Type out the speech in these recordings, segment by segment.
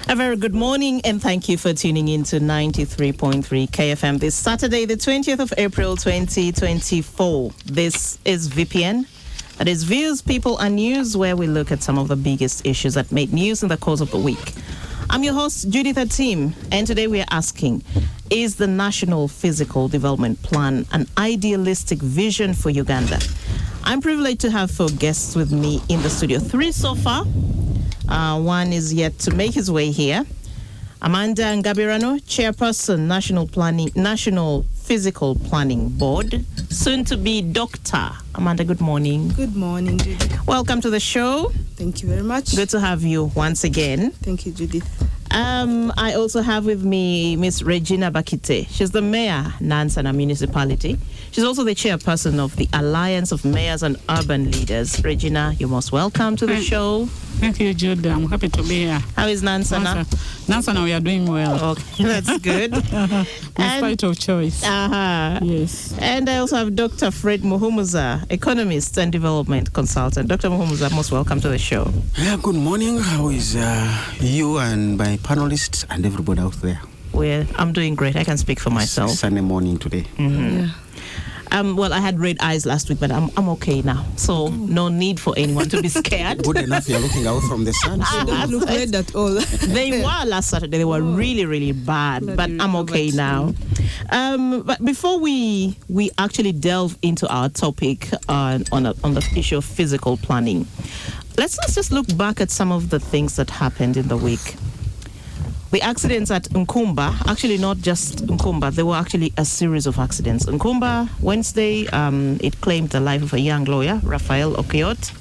A very good morning and thank you for tuning in to 93.3 KFM this Saturday, the 20th of April 2024. This is VPN. That is Views, People and News, where we look at some of the biggest issues that made news in the course of the week. I'm your host, Judith Atim, and today we are asking, is the National Physical Development Plan an idealistic vision for Uganda? I'm privileged to have 4 guests with me in the studio. 3 so far. One is yet to make his way here. Amanda Ngabirano, Chairperson, National Physical Planning Board, soon to be Doctor. Amanda, good morning. Good morning, Judith. Welcome to the show. Thank you very much. Good to have you once again. Thank you, Judith. I also have with me Miss Regina Bakite. She's the mayor, Nansana Municipality. She's also the chairperson of the Alliance of Mayors and Urban Leaders. Regina, you're most welcome to the show. Thank you, Jude. I'm happy to be here. How is Nansana? Nansana, we are doing well. Okay, that's good. In spite of choice. Yes. And I also have Dr. Fred Muhumuza, economist and development consultant. Dr. Muhumuza, most welcome to the show. Yeah, good morning. How is you and my panelists and everybody out there? Well, I'm doing great. I can speak for myself. It's Sunday morning today. Mm-hmm. Yeah. Well, I had red eyes last week, but I'm okay now. So no need for anyone to be scared. Good enough, you're looking out from the sun. They don't look red at all. They were last Saturday. They were really, really bad, but I'm okay now. But before we actually delve into our topic on the issue of physical planning, let's just look back at some of the things that happened in the week. The accidents at Nkumba, actually not just Nkumba, there were actually a series of accidents. Nkumba, Wednesday, it claimed the life of a young lawyer, Raphael Okiot.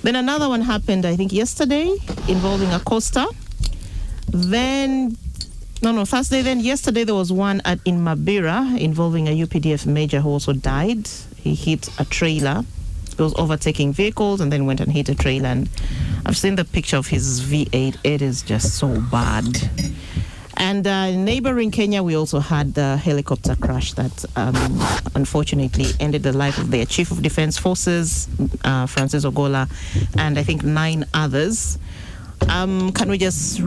Then another one happened, I think, yesterday, involving a coaster. Thursday. Then yesterday there was one in Mabira involving a UPDF major who also died. He hit a trailer. He was overtaking vehicles and then went and hit a trailer. And I've seen the picture of his V8. It is just so bad. And in neighboring Kenya, we also had the helicopter crash that unfortunately ended the life of their Chief of Defense Forces, Francis Ogola, and I think 9 others. Can we just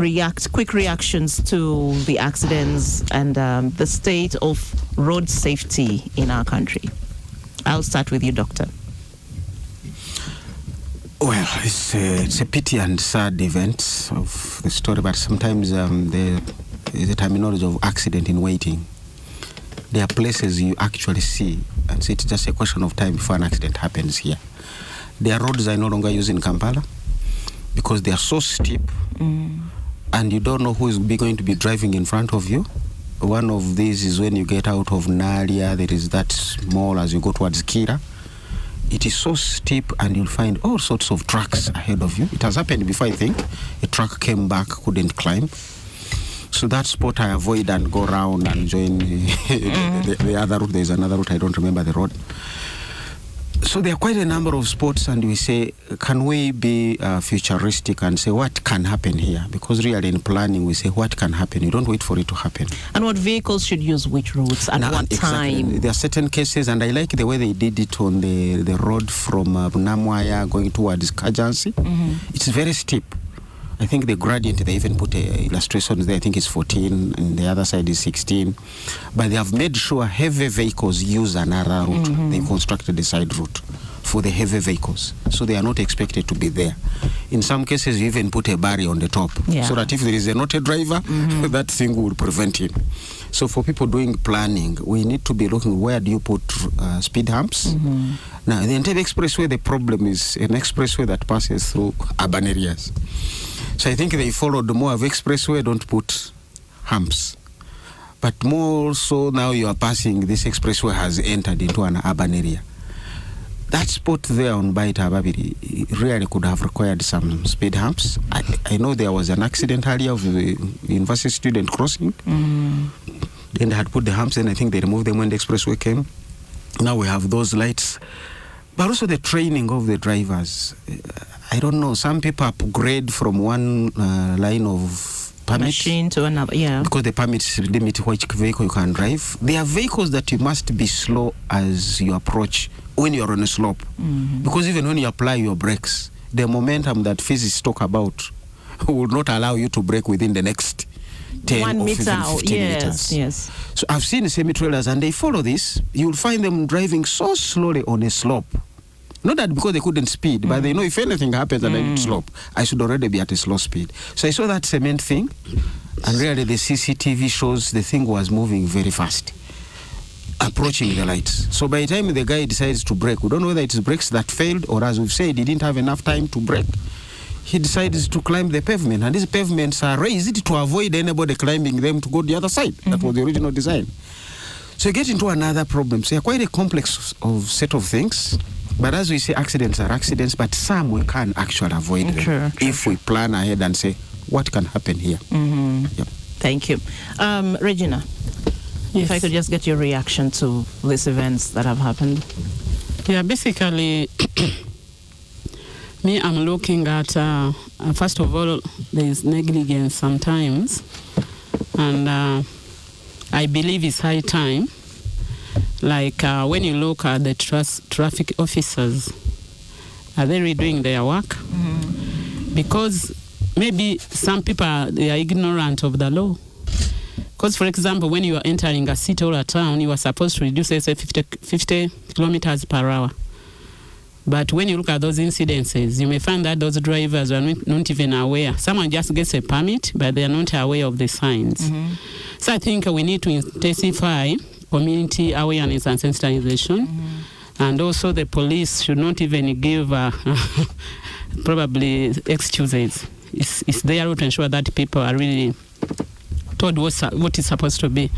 quick reactions to the accidents and the state of road safety in our country? I'll start with you, Doctor. Well, it's a pity and sad event of the story, but sometimes there is a terminology of accident in waiting. There are places you actually see, and so it's just a question of time before an accident happens here. There are roads I no longer use in Kampala because they are so steep, and you don't know who is going to be driving in front of you. One of these is when you get out of Nalia, there is that mall as you go towards Kira. It is so steep and you'll find all sorts of trucks ahead of you. It has happened before, I think. A truck came back, couldn't climb. So that spot I avoid and go around and join the other route. There's another route, I don't remember the road. So there are quite a number of spots, and we say, can we be futuristic and say what can happen here? Because really in planning, we say what can happen. You don't wait for it to happen. And what vehicles should use which routes at what time? Exactly. There are certain cases, and I like the way they did it on the road from Namwaya going towards Kajansi. It's very steep. I think the gradient, they even put illustrations there. I think it's 14, and the other side is 16. But they have made sure heavy vehicles use another route. They constructed a side route for the heavy vehicles. So they are not expected to be there. In some cases, you even put a barrier on the top. So that if there is not a driver, that thing will prevent him. So for people doing planning, we need to be looking, where do you put speed humps? Now, the entire expressway, the problem is an expressway that passes through urban areas. So I think they followed more of expressway, don't put humps. But more so now you are passing, this expressway has entered into an urban area. That spot there on Baita Babiri really could have required some speed humps. I know there was an accident earlier of the university student crossing. Then they had put the humps and I think they removed them when the expressway came. Now we have those lights. But also the training of the drivers. I don't know, some people upgrade from one line of permit machine to another, because the permits limit which vehicle you can drive. There are vehicles that you must be slow as you approach when you're on a slope, because even when you apply your brakes, the momentum that physicists talk about, will not allow you to brake within the next 10 1 or meter, 15 meters. Yes. So I've seen semi-trailers and they follow this. You'll find them driving so slowly on a slope. Not that because they couldn't speed, but they know if anything happens and I need to slope, I should already be at a slow speed. So I saw that cement thing, and really the CCTV shows the thing was moving very fast, approaching the lights. So by the time the guy decides to brake, we don't know whether it's brakes that failed or, as we've said, he didn't have enough time to brake. He decides to climb the pavement, and these pavements are raised to avoid anybody climbing them to go the other side. That was the original design. So you get into another problem. So quite a complex set of things. But as we say, accidents are accidents, but some we can actually avoid them if we plan ahead and say, what can happen here? Yep. Thank you. Regina, if I could just get your reaction to these events that have happened. Yeah, basically, me, I'm looking at, first of all, there is negligence sometimes, and I believe it's high time. Like when you look at the traffic officers, are they really doing their work? Because maybe some people, they are ignorant of the law. Because, for example, when you are entering a city or a town, you are supposed to reduce, say, 50 kilometers per hour. But when you look at those incidences, you may find that those drivers are not even aware. Someone just gets a permit, but they are not aware of the signs. So I think we need to intensify community awareness and sensitization. And also the police should not even give probably excuses. It's their role to ensure that people are really told what is supposed to be.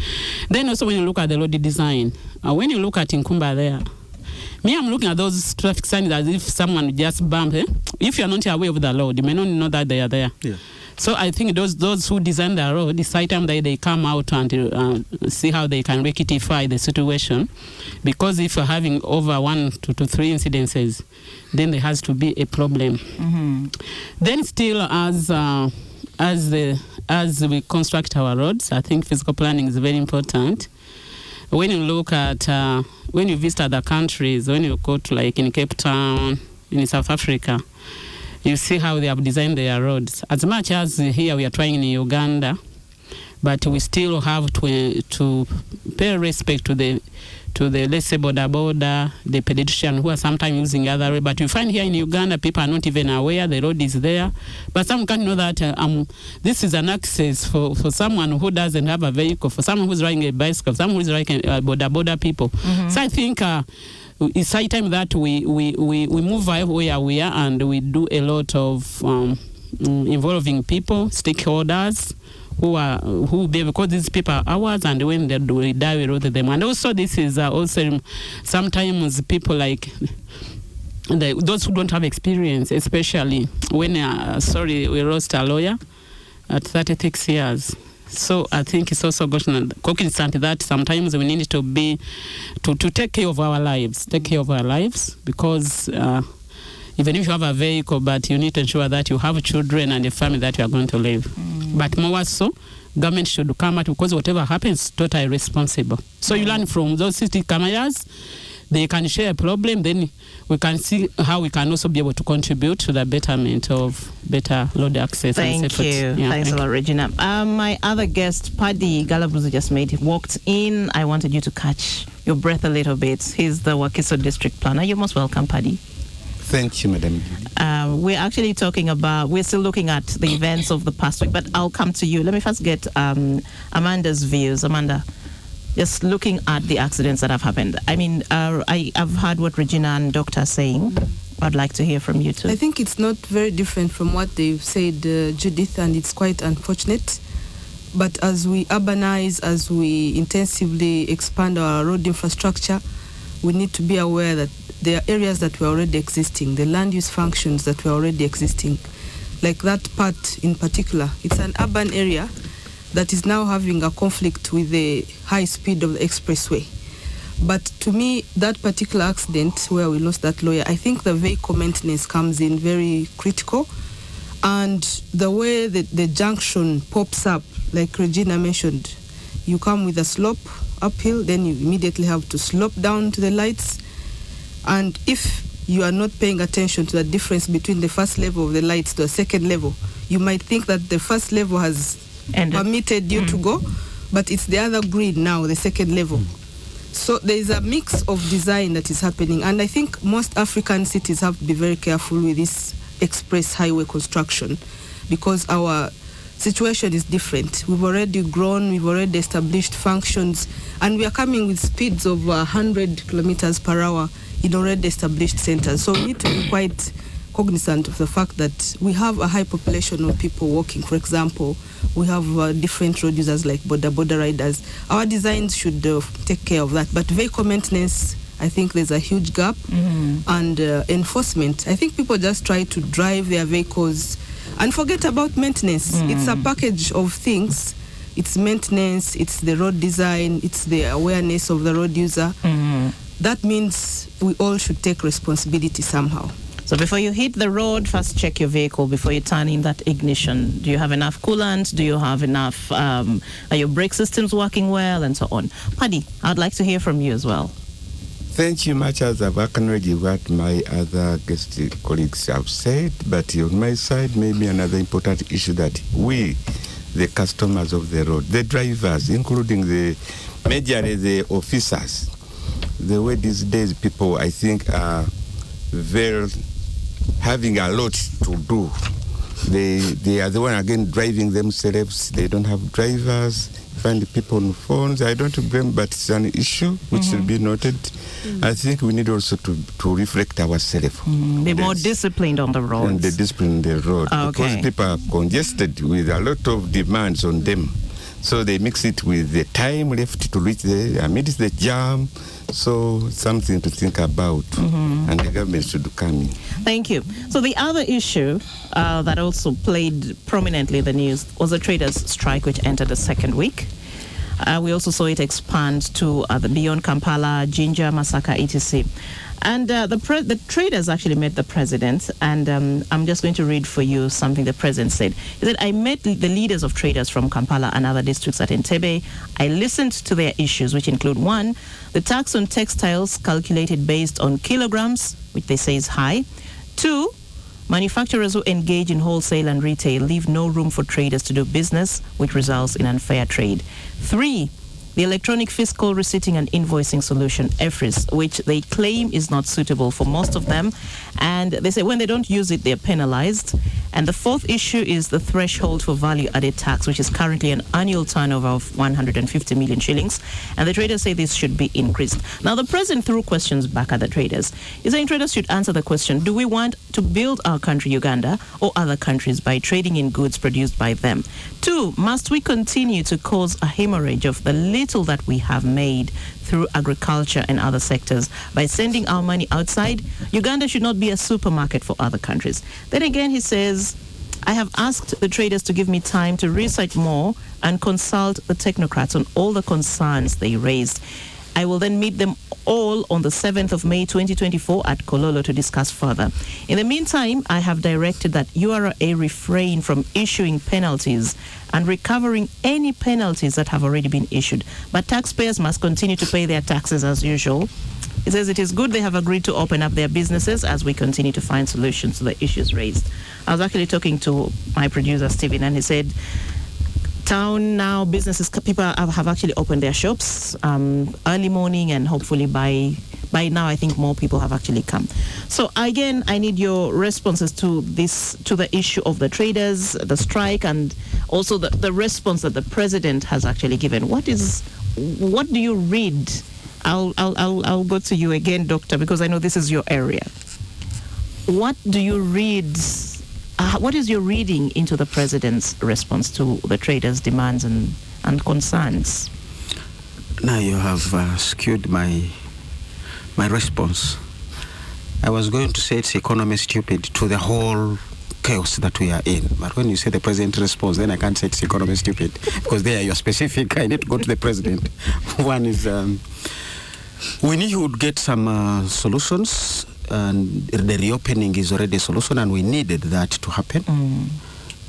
Then also when you look at the road design, when you look at Nkumba there, me, I'm looking at those traffic signs as if someone just bumped. If you're not aware of the road, you may not know that they are there. Yeah. So I think those who design the road, decide time that they come out and see how they can rectify the situation. Because if you're having over 1 to 3 incidences, then there has to be a problem. Then still, as we construct our roads, I think physical planning is very important. When you look at, when you visit other countries, when you go to like in Cape Town, in South Africa, you see how they have designed their roads. As much as here we are trying in Uganda, but we still have to pay respect to the let's say border, the pedestrian who are sometimes using other road. But you find here in Uganda, people are not even aware the road is there. But some can't know that this is an access for someone who doesn't have a vehicle, for someone who's riding a bicycle, for someone who's riding border people. So I think it's high time that we move where we are and we do a lot of involving people, stakeholders, who because these people are ours, and when they die, we road them. And also this is also sometimes people like those who don't have experience, especially when we lost a lawyer at 36 years. So I think it's also cognizant that sometimes we need to take care of our lives, because even if you have a vehicle, but you need to ensure that you have children and a family that you are going to live. But more so, government should come out, because whatever happens, totally responsible. So you learn from those city cameras. They can share a problem, then we can see how we can also be able to contribute to the betterment of better road access and safety. Thank you. Thanks a lot, Regina. My other guest, Paddy Galabuzi, just walked in. I wanted you to catch your breath a little bit. He's the Wakiso District Planner. You're most welcome, Paddy. Thank you, Madam. We're actually we're still looking at the events of the past week, but I'll come to you. Let me first get Amanda's views. Amanda, just looking at the accidents that have happened. I mean, I've heard what Regina and Doctor are saying. I'd like to hear from you too. I think it's not very different from what they've said, Judith, and it's quite unfortunate. But as we urbanize, as we intensively expand our road infrastructure, we need to be aware that there are areas that were already existing, the land use functions that were already existing. Like that part in particular, it's an urban area that is now having a conflict with the high speed of the expressway. But to me, that particular accident where we lost that lawyer, I think the vehicle maintenance comes in very critical. And the way that the junction pops up, like Regina mentioned, you come with a slope uphill, then you immediately have to slope down to the lights. And if you are not paying attention to the difference between the first level of the lights to the second level, you might think that the first level has permitted you to go, but it's the other grid now, the second level. So there is a mix of design that is happening, and I think most African cities have to be very careful with this express highway construction because our situation is different. We've already grown, we've already established functions, and we are coming with speeds of 100 kilometers per hour in already established centers. So we need to be quite cognizant of the fact that we have a high population of people walking. For example, we have different road users like border riders. Our designs should take care of that. But vehicle maintenance, I think there's a huge gap. And enforcement, I think people just try to drive their vehicles and forget about maintenance. It's a package of things. It's maintenance, it's the road design, it's the awareness of the road user. That means we all should take responsibility somehow. So before you hit the road, first check your vehicle before you turn in that ignition. Do you have enough coolant? Do you have enough, are your brake systems working well, and so on? Paddy, I'd like to hear from you as well. Thank you much, as I've acknowledged what my other guest colleagues have said, but on my side, maybe another important issue that we, the customers of the road, the drivers, including majorly the officers, the way these days people, I think, are having a lot to do. They are the one again driving themselves. They don't have drivers. Find people on phones. I don't blame, but it's an issue which should be noted. I think we need also to reflect ourselves. Be more disciplined on the roads. And the discipline on the road. Because people are congested with a lot of demands on them. So they mix it with the time left to reach amidst the jam. So something to think about, and the government should come in. Thank you. So the other issue that also played prominently in the news was the traders' strike, which entered the second week. We also saw it expand to the beyond Kampala, Jinja, Masaka, etc. And the traders actually met the president, and I'm just going to read for you something the president said. He said, I met the leaders of traders from Kampala and other districts at Entebbe. I listened to their issues, which include 1, the tax on textiles calculated based on kilograms, which they say is high. 2, manufacturers who engage in wholesale and retail leave no room for traders to do business, which results in unfair trade. 3, the electronic fiscal receipting and invoicing solution, EFRIS, which they claim is not suitable for most of them. And they say when they don't use it, they're penalized. And the 4th issue is the threshold for value-added tax, which is currently an annual turnover of 150 million shillings. And the traders say this should be increased. Now, the president threw questions back at the traders. He's saying traders should answer the question, do we want to build our country, Uganda, or other countries by trading in goods produced by them? 2, must we continue to cause a hemorrhage of the little that we have made through agriculture and other sectors by sending our money outside? Uganda should not be a supermarket for other countries. Then again, he says, I have asked the traders to give me time to research more and consult the technocrats on all the concerns they raised. I will then meet them all on the 7th of May 2024 at Kololo to discuss further. In the meantime, I have directed that URA refrain from issuing penalties and recovering any penalties that have already been issued. But taxpayers must continue to pay their taxes as usual. It says it is good they have agreed to open up their businesses as we continue to find solutions to the issues raised. I was actually talking to my producer, Stephen, and he said, town now, businesses, people have actually opened their shops early morning, and hopefully by now I think more people have actually come. So again, I need your responses to the issue of the traders, the strike, and also the response that the president has actually given. What do you read? I'll go to you again, Doctor, because I know this is your area. What do you read? What is your reading into the president's response to the traders' demands and concerns? Now you have skewed my response. I was going to say it's economy stupid to the whole chaos that we are in. But when you say the president response, then I can't say it's economy stupid because there you're specific. I need to go to the president. One is we need to get some solutions. And the reopening is already a solution, and we needed that to happen.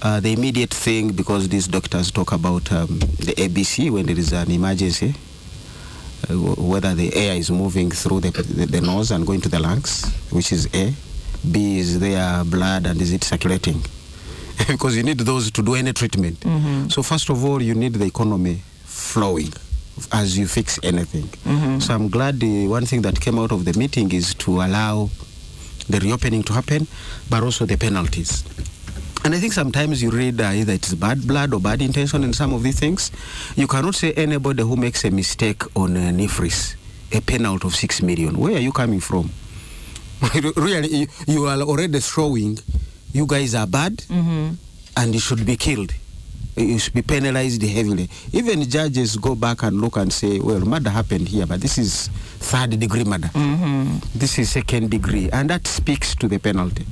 The immediate thing, because these doctors talk about the ABC when there is an emergency, whether the air is moving through the nose and going to the lungs, which is A. B, is there blood and is it circulating? because you need those to do any treatment. So first of all, you need the economy flowing as you fix anything. So I'm glad one thing that came out of the meeting is to allow the reopening to happen, but also the penalties. And I think sometimes you read either it's bad blood or bad intention in some of these things. You cannot say anybody who makes a mistake on an IFRIS, a penalty of 6 million. Where are you coming from? Really, you are already showing you guys are bad and you should be killed. You should be penalized heavily. Even judges go back and look and say, well, murder happened here, but this is third-degree murder. This is second degree, and that speaks to the penalty.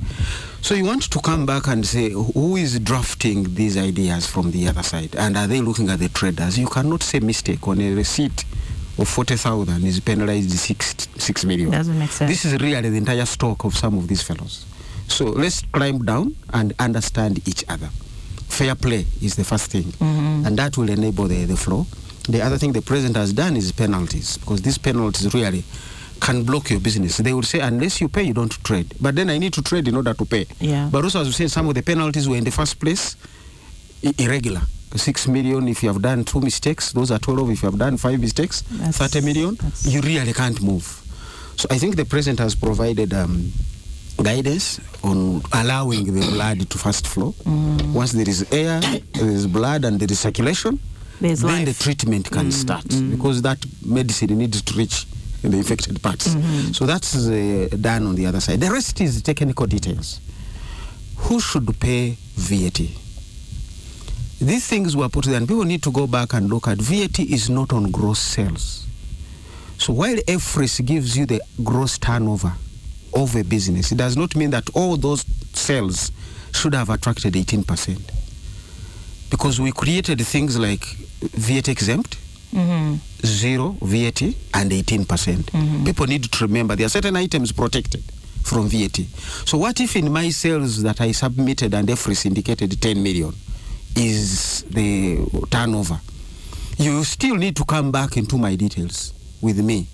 So you want to come back and say, who is drafting these ideas from the other side? And are they looking at the traders? You cannot say mistake on a receipt of 40,000 is penalized 6 million. Doesn't make sense. This is really the entire stock of some of these fellows. So let's climb down and understand each other. Fair play is the first thing, and that will enable the flow. The other thing the president has done is penalties, because these penalties really can block your business. They will say, unless you pay, you don't trade. But then I need to trade in order to pay. Yeah. But also, as we said, some of the penalties were in the first place irregular. 6 million if you have done 2 mistakes. Those are 12 if you have done 5 mistakes. 30 million. You really can't move. So I think the president has provided guidance on allowing the blood to fast flow. Once there is air, there is blood, and there is circulation, then the treatment can start, because that medicine needs to reach the infected parts. So that's done on the other side. The rest is technical details. Who should pay VAT? These things were put there, and people need to go back and look at VAT is not on gross sales. So while IFRIS gives you the gross turnover of a business, it does not mean that all those sales should have attracted 18%. Because we created things like VAT exempt, zero VAT, and 18%. People need to remember there are certain items protected from VAT. So what if in my sales that I submitted and IFRIS indicated 10 million is the turnover? You still need to come back into my details with me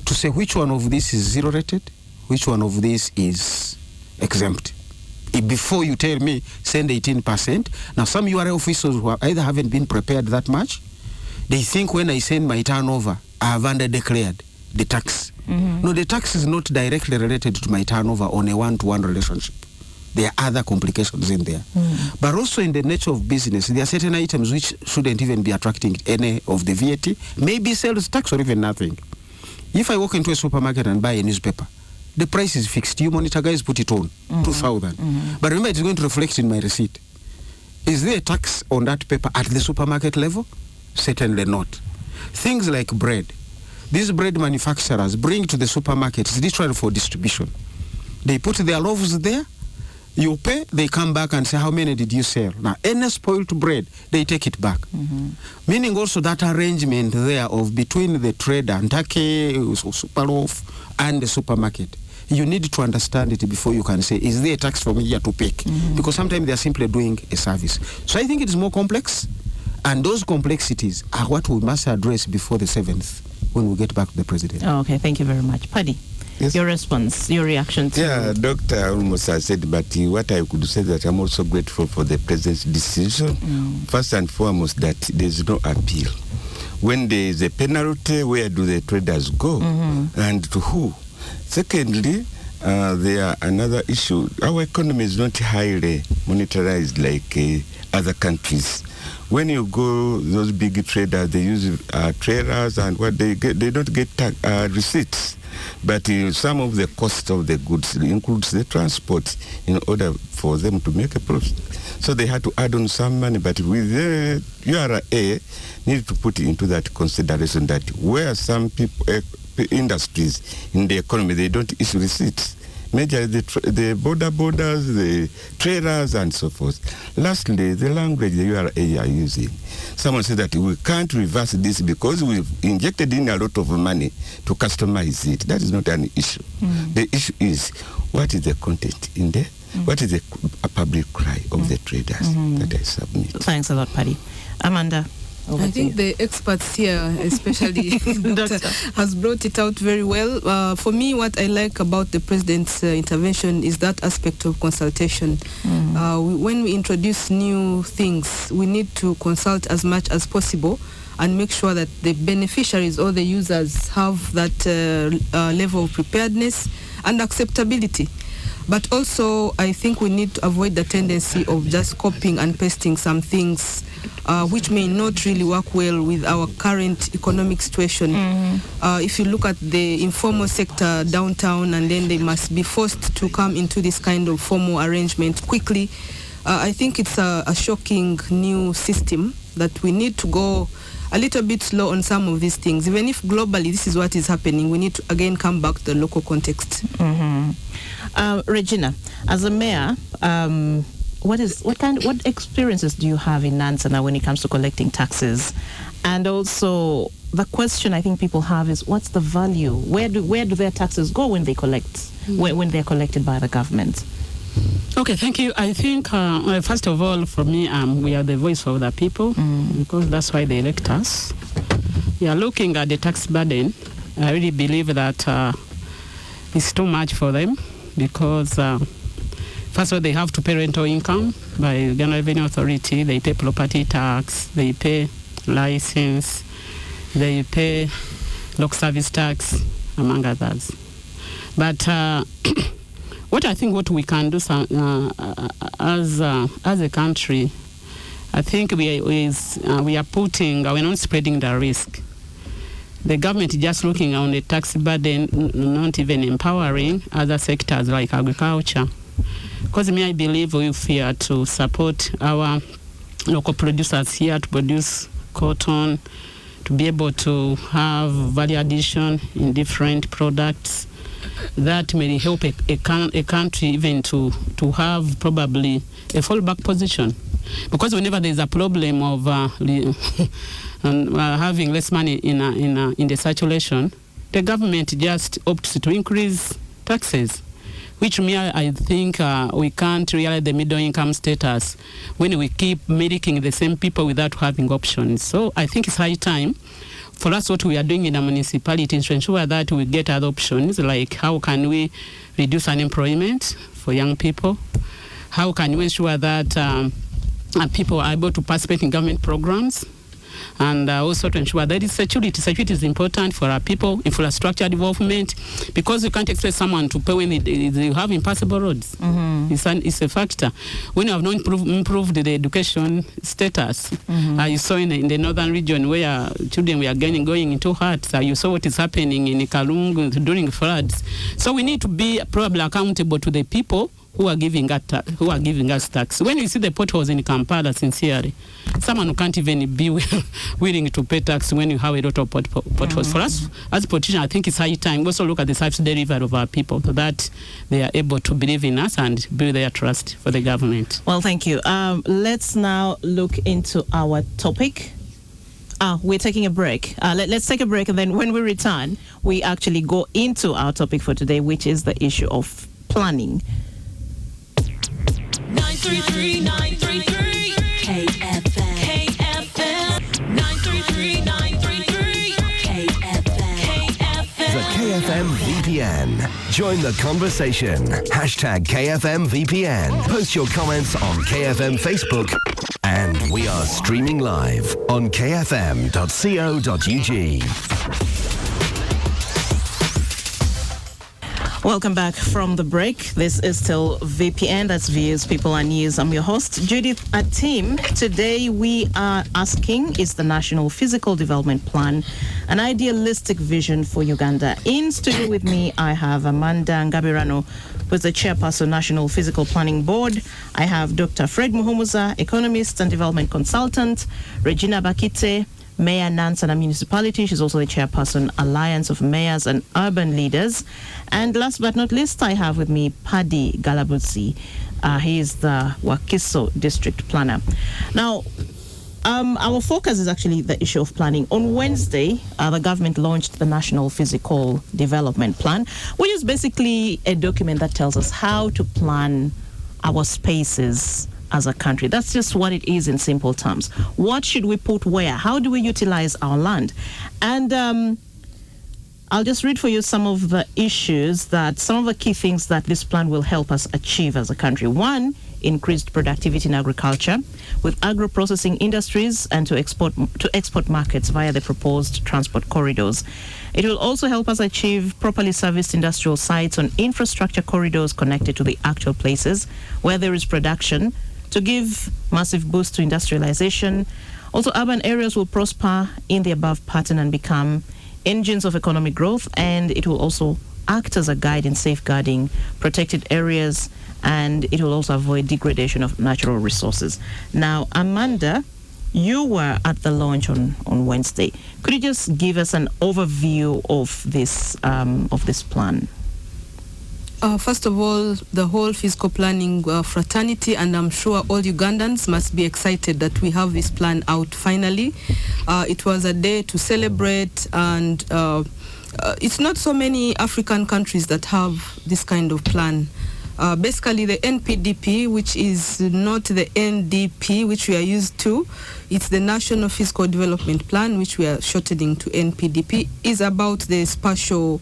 to say which one of this is zero rated, which one of these is exempt. Before you tell me, send 18%. Now, some URA officials who either haven't been prepared that much, they think when I send my turnover, I have under-declared the tax. No, the tax is not directly related to my turnover on a one-to-one relationship. There are other complications in there. But also in the nature of business, there are certain items which shouldn't even be attracting any of the VAT, maybe sales tax or even nothing. If I walk into a supermarket and buy a newspaper, the price is fixed. You monitor guys put it on, 2,000. But remember, it's going to reflect in my receipt. Is there a tax on that paper at the supermarket level? Certainly not. Things like bread. These bread manufacturers bring to the supermarkets literally for distribution. They put their loaves there, you pay, they come back and say, how many did you sell? Now, any spoiled bread, they take it back. Meaning also that arrangement there of between the trader, Ntake, Superloaf, and the supermarket. You need to understand it before you can say, is there a tax from here to pick? Because sometimes they are simply doing a service. So I think it is more complex, and those complexities are what we must address before the 7th when we get back to the president. Oh, okay, thank you very much. Paddy, your response, your reaction to... Yeah, Doctor almost has said, but what I could say that I'm also grateful for the president's decision. First and foremost, that there's no appeal. When there is a penalty, where do the traders go? And to who? Secondly, there are another issue. Our economy is not highly monetarized like other countries. When you go, those big traders, they use trailers, and what they get, they don't get receipts. But some of the cost of the goods includes the transport in order for them to make a profit. So they had to add on some money, but with the URA, need to put into that consideration that where some people, industries in the economy, they don't issue receipts. Major the borders, the trailers, and so forth. Lastly, the language the URA are using. Someone said that we can't reverse this because we've injected in a lot of money to customize it. That is not an issue. The issue is, what is the content in there? What is the public cry of the traders that I submit? Thanks a lot, Paddy. Amanda, I think the experts here, especially Doctor, has brought it out very well. For me, what I like about the President's intervention is that aspect of consultation. When we introduce new things, we need to consult as much as possible and make sure that the beneficiaries or the users have that level of preparedness and acceptability. But also, I think we need to avoid the tendency of just copying and pasting some things which may not really work well with our current economic situation. If you look at the informal sector downtown, and then they must be forced to come into this kind of formal arrangement quickly, I think it's a shocking new system that we need to go a little bit slow on some of these things. Even if globally this is what is happening, we need to again come back to the local context. Regina, as a mayor, what experiences do you have in Nansana when it comes to collecting taxes? And also, the question I think people have is, what's the value? Where do their taxes go when they collect, when they're collected by the government? Okay, thank you. I think, first of all, for me, we are the voice of the people, because that's why they elect us. We are looking at the tax burden. I really believe that it's too much for them, because first of all, they have to pay rental income by Uganda Revenue Authority. They pay property tax, they pay license, they pay local service tax, among others. But what we can do as a country, I think we're not spreading the risk. The government is just looking on the tax burden, not even empowering other sectors like agriculture. Because I believe if we are to support our local producers here to produce cotton, to be able to have value addition in different products, that may help a country even to have probably a fallback position. Because whenever there's a problem of having less money in the circulation, the government just opts to increase taxes, which I think we can't realize the middle income status when we keep milking the same people without having options. So I think it's high time for us, what we are doing in the municipality is to ensure that we get other options, like how can we reduce unemployment for young people? How can we ensure that people are able to participate in government programs? And also to ensure that security. Security is important for our people, infrastructure development, because you can't expect someone to pay when they have impassable roads. It's a factor. When you have not improved the education status, you saw in the northern region where children were going into huts, you saw what is happening in Kalungu during floods. So we need to be probably accountable to the people who are giving us tax. When you see the potholes in Kampala, sincerely, someone who can't even be willing to pay tax when you have a lot of potholes. For us, as politicians, I think it's high time we also look at the service delivery of our people so that they are able to believe in us and build their trust for the government. Well, thank you. Let's now look into our topic. We're taking a break. Let's take a break, and then when we return, we actually go into our topic for today, which is the issue of planning. 933 KFM 933 KFM The KFM VPN. Join the conversation. #KFM VPN. Post your comments on KFM Facebook. And we are streaming live on kfm.co.ug. Welcome back from the break. This is still VPN, that's Views, People and News. I'm your host, Judith Atim. Today we are asking, is the National Physical Development Plan an idealistic vision for Uganda? In studio with me, I have Amanda Ngabirano, who's the chairperson, National Physical Planning Board. I have Dr. Fred Muhumuza, economist and development consultant. Regina Bakite, Mayor Nansana Municipality. She's also the chairperson, Alliance of Mayors and Urban Leaders. And last but not least, I have with me Paddy Galabutsi. He is the Wakiso District Planner. Now, our focus is actually the issue of planning. On Wednesday, the government launched the National Physical Development Plan, which is basically a document that tells us how to plan our spaces as a country. That's just what it is in simple terms. What should we put where? How do we utilize our land? And I'll just read for you some of the issues some of the key things that this plan will help us achieve as a country. One, increased productivity in agriculture with agro-processing industries and to export markets via the proposed transport corridors. It will also help us achieve properly serviced industrial sites on infrastructure corridors connected to the actual places where there is production to give massive boost to industrialization. Also, urban areas will prosper in the above pattern and become engines of economic growth, and it will also act as a guide in safeguarding protected areas, and it will also avoid degradation of natural resources. Now, Amanda, you were at the launch on Wednesday. Could you just give us an overview of this plan? First of all, the whole fiscal planning fraternity, and I'm sure all Ugandans must be excited that we have this plan out finally. It was a day to celebrate, and it's not so many African countries that have this kind of plan. Basically, the NPDP, which is not the NDP, which we are used to, it's the National Fiscal Development Plan, which we are shortening to NPDP, is about the spatial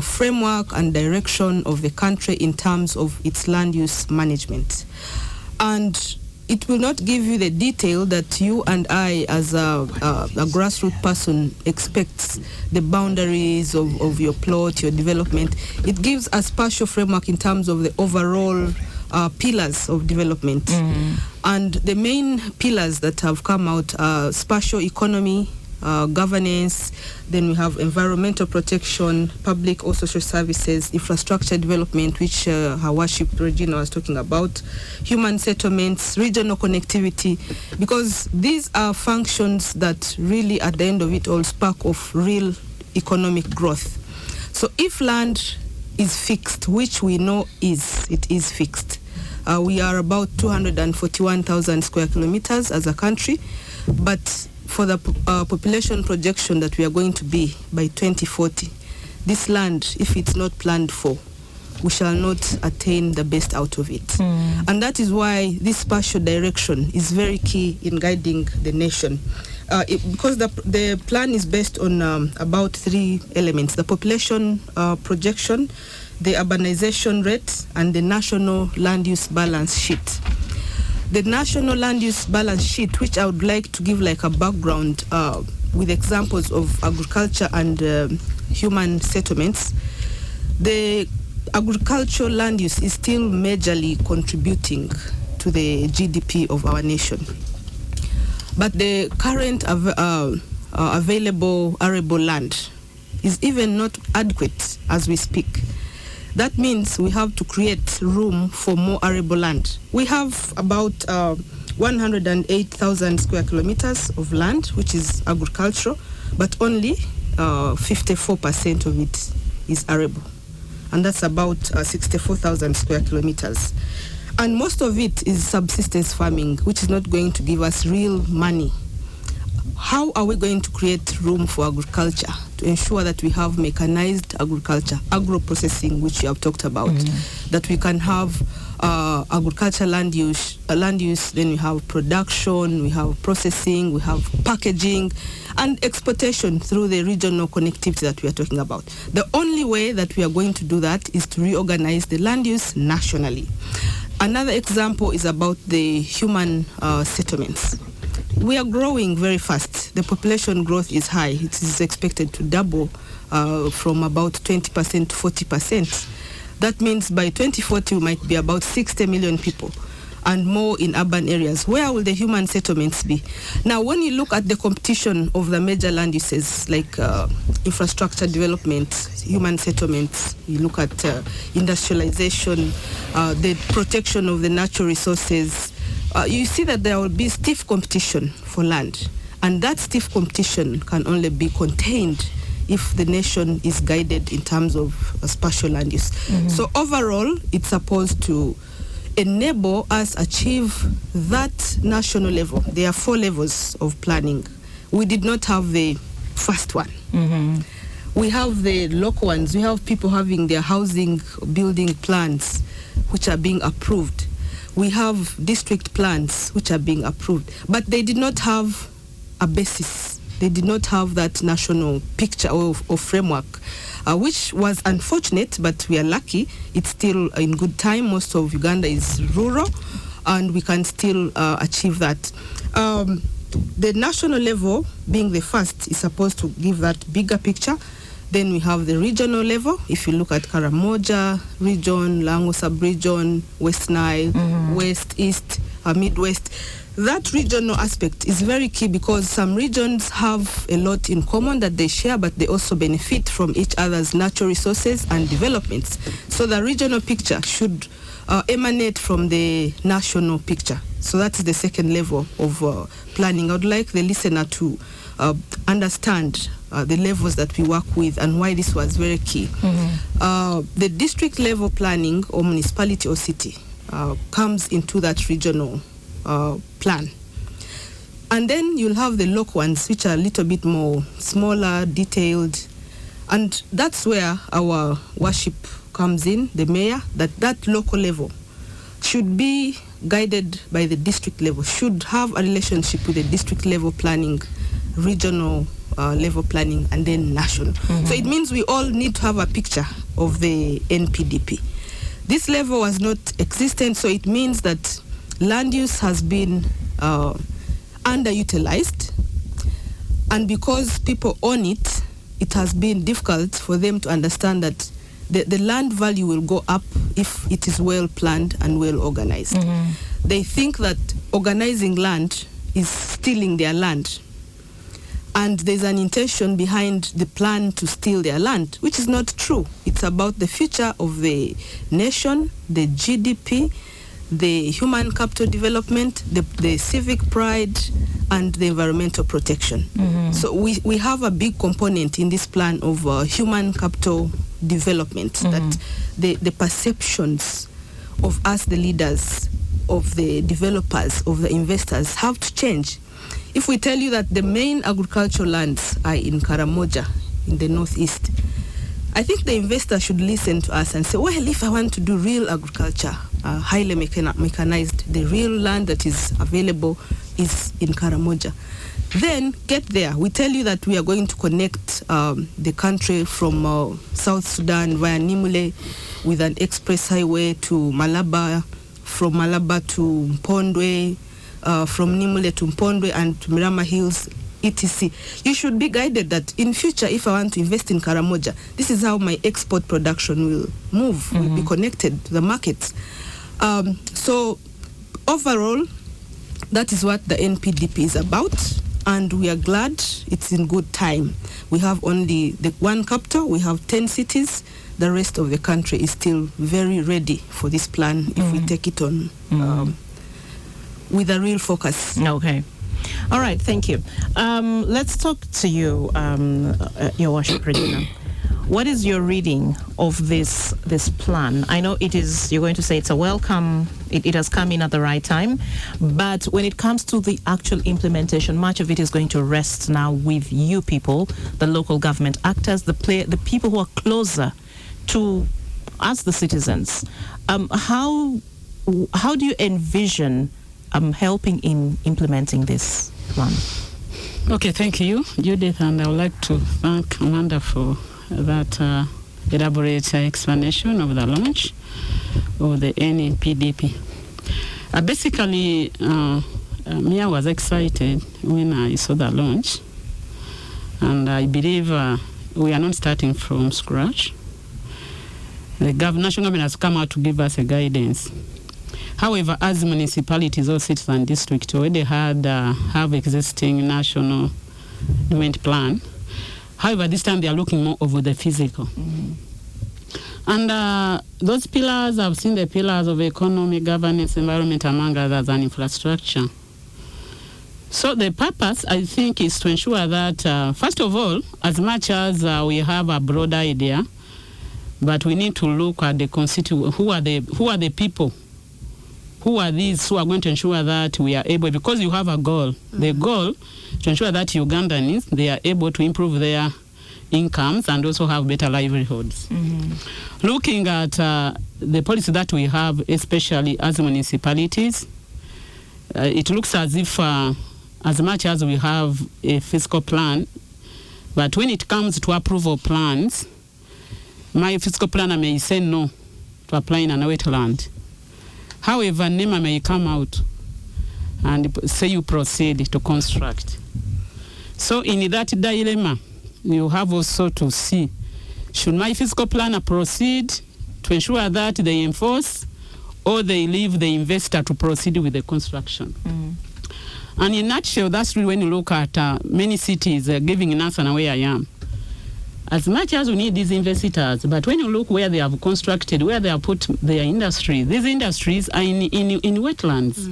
framework and direction of the country in terms of its land use management. And it will not give you the detail that you and I, as a grassroots person, expects the boundaries of your plot, your development. It gives a spatial framework in terms of the overall pillars of development. And the main pillars that have come out are spatial economy, governance, then we have environmental protection, public or social services, infrastructure development, which Her Worship Regina was talking about, human settlements, regional connectivity, because these are functions that really, at the end of it all, spark of real economic growth. So if land is fixed, which we know it is fixed, we are about 241,000 square kilometers as a country, but for the population projection that we are going to be by 2040, this land, if it's not planned for, we shall not attain the best out of it. And that is why this spatial direction is very key in guiding the nation. Because the plan is based on about three elements: the population projection, the urbanization rate, and the national land use balance sheet. The national land use balance sheet, which I would like to give like a background with examples of agriculture and human settlements. The agricultural land use is still majorly contributing to the GDP of our nation. But the current available arable land is even not adequate as we speak. That means we have to create room for more arable land. We have about 108,000 square kilometers of land, which is agricultural, but only 54% of it is arable. And that's about 64,000 square kilometers. And most of it is subsistence farming, which is not going to give us real money. How are we going to create room for agriculture to ensure that we have mechanized agriculture, agro-processing, which you have talked about, that we can have agriculture land use, then we have production, we have processing, we have packaging, and exportation through the regional connectivity that we are talking about. The only way that we are going to do that is to reorganize the land use nationally. Another example is about the human settlements. We are growing very fast. The population growth is high. It is expected to double from about 20% to 40%. That means by 2040, we might be about 60 million people and more in urban areas. Where will the human settlements be? Now, when you look at the competition of the major land uses like infrastructure development, human settlements, you look at industrialization, the protection of the natural resources, you see that there will be stiff competition for land. And that stiff competition can only be contained if the nation is guided in terms of spatial land use. So overall, it's supposed to enable us achieve that national level. There are 4 levels of planning. We did not have the first one. We have the local ones. We have people having their housing building plans which are being approved. we have district plans which are being approved, but they did not have a basis. They did not have that national picture or framework, which was unfortunate, but we are lucky. It's still in good time. Most of Uganda is rural, and we can still achieve that. The national level, being the first, is supposed to give that bigger picture. Then we have the regional level. If you look at Karamoja region, Lango sub-region, West Nile, West, East, Midwest, that regional aspect is very key because some regions have a lot in common that they share, but they also benefit from each other's natural resources and developments. So the regional picture should emanate from the national picture. So that's the second level of planning. I would like the listener to understand the levels that we work with and why this was very key. The district level planning or municipality or city comes into that regional plan. And then you'll have the local ones, which are a little bit more smaller, detailed. And that's where our worship comes in, the mayor, that local level should be guided by the district level, should have a relationship with the district level planning, regional level planning, and then national. So it means we all need to have a picture of the NPDP. This level was not existent, so it means that land use has been underutilized, and because people own it, it has been difficult for them to understand that the land value will go up if it is well planned and well organized. They think that organizing land is stealing their land, and there's an intention behind the plan to steal their land, which is not true. It's about the future of the nation, the GDP, the human capital development, the civic pride, and the environmental protection. So we have a big component in this plan of human capital development, that the perceptions of us, the leaders, of the developers, of the investors, have to change. If we tell you that the main agricultural lands are in Karamoja, in the northeast, I think the investor should listen to us and say, well, if I want to do real agriculture, highly mechanized, the real land that is available is in Karamoja. Then get there. We tell you that we are going to connect the country from South Sudan via Nimule with an express highway to Malaba, from Malaba to Mpondwe, from Nimule to Mpondwe and to Mirama Hills, etc. You should be guided that in future, if I want to invest in Karamoja, this is how my export production will move, will be connected to the markets. So overall, that is what the NPDP is about, and we are glad it's in good time. We have only the one capital, we have 10 cities. The rest of the country is still very ready for this plan if we take it on with a real focus. Okay. All right, thank you. Let's talk to you, Your Worship, Regina. What is your reading of this plan? I know you're going to say it's a welcome, it has come in at the right time, but when it comes to the actual implementation, much of it is going to rest now with you people, the local government actors, the people who are closer to us, the citizens. How do you envision helping in implementing this plan? Okay, thank you, Judith, and I would like to thank Amanda for that elaborate explanation of the launch of the NPDP. Basically, Mia was excited when I saw the launch, and I believe we are not starting from scratch. The national government has come out to give us a guidance. However, as municipalities or cities and districts already have existing national development plan. However, this time they are looking more over the physical. And those pillars, I've seen the pillars of economy, governance, environment, among others, and infrastructure. So the purpose, I think, is to ensure that, first of all, as much as we have a broad idea, but we need to look at the constituent. Who are the people? Who are these who are going to ensure that we are able, because you have a goal. The goal to ensure that Ugandans, they are able to improve their incomes and also have better livelihoods. Looking at the policy that we have, especially as municipalities, it looks as if as much as we have a fiscal plan, but when it comes to approval plans, my fiscal planner may say no to applying on a wetland. However, NEMA may come out and say you proceed to construct. So in that dilemma, you have also to see, should my fiscal planner proceed to ensure that they enforce, or they leave the investor to proceed with the construction? And in a nutshell, that's really when you look at many cities giving an answer where I am. As much as we need these investors, but when you look where they have constructed, where they have put their industry, these industries are in wetlands.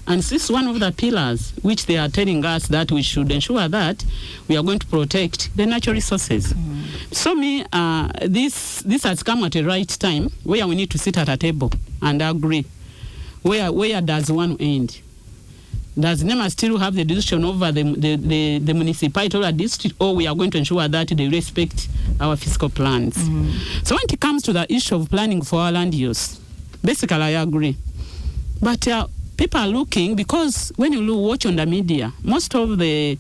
And this is one of the pillars which they are telling us that we should ensure that we are going to protect the natural resources. So this has come at the right time where we need to sit at a table and agree. Where does one end? Does NEMA still have the decision over the municipality or district, or we are going to ensure that they respect our fiscal plans? So when it comes to the issue of planning for our land use, basically I agree. But people are looking, because when you watch on the media, most of the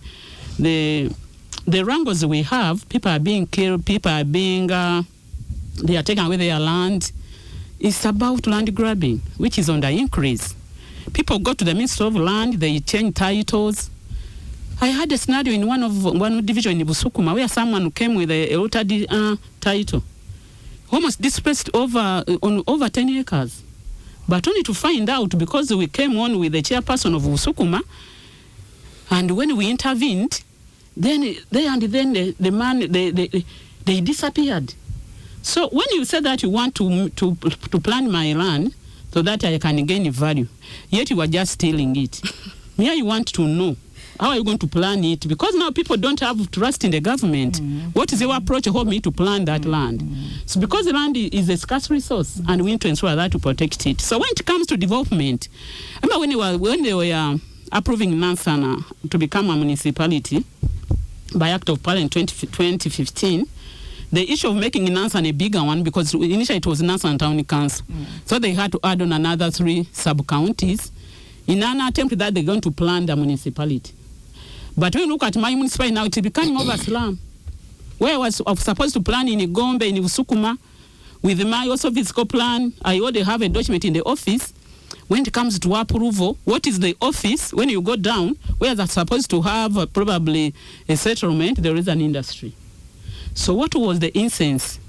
wrangles we have, people are being killed, people are being, they are taking away their land. It's about land grabbing, which is on the increase. People go to the Ministry of Land, they change titles. I had a scenario in one division in Busukuma where someone came with a rotary title, almost displaced over 10 acres. But only to find out, because we came on with the chairperson of Busukuma, and when we intervened, then the man they disappeared. So when you say that you want to plan my land so that I can gain value, yet you are just stealing it. Here you want to know, how are you going to plan it? Because now people don't have trust in the government. What is your approach of me to plan that land? So because the land is a scarce resource, and we need to ensure that to protect it. So when it comes to development, I remember when they were approving Nansana to become a municipality by Act of Parliament 2015, the issue of making Nansana a bigger one, because initially it was Nansana Town Council. So they had to add on another 3 sub-counties in an attempt that they're going to plan the municipality. But when you look at my municipality now, it's becoming over slum. Where I was supposed to plan in Igombe, in Usukuma, with my also fiscal plan, I already have a document in the office. When it comes to approval, what is the office? When you go down, where they're supposed to have probably a settlement, there is an industry. So what was the essence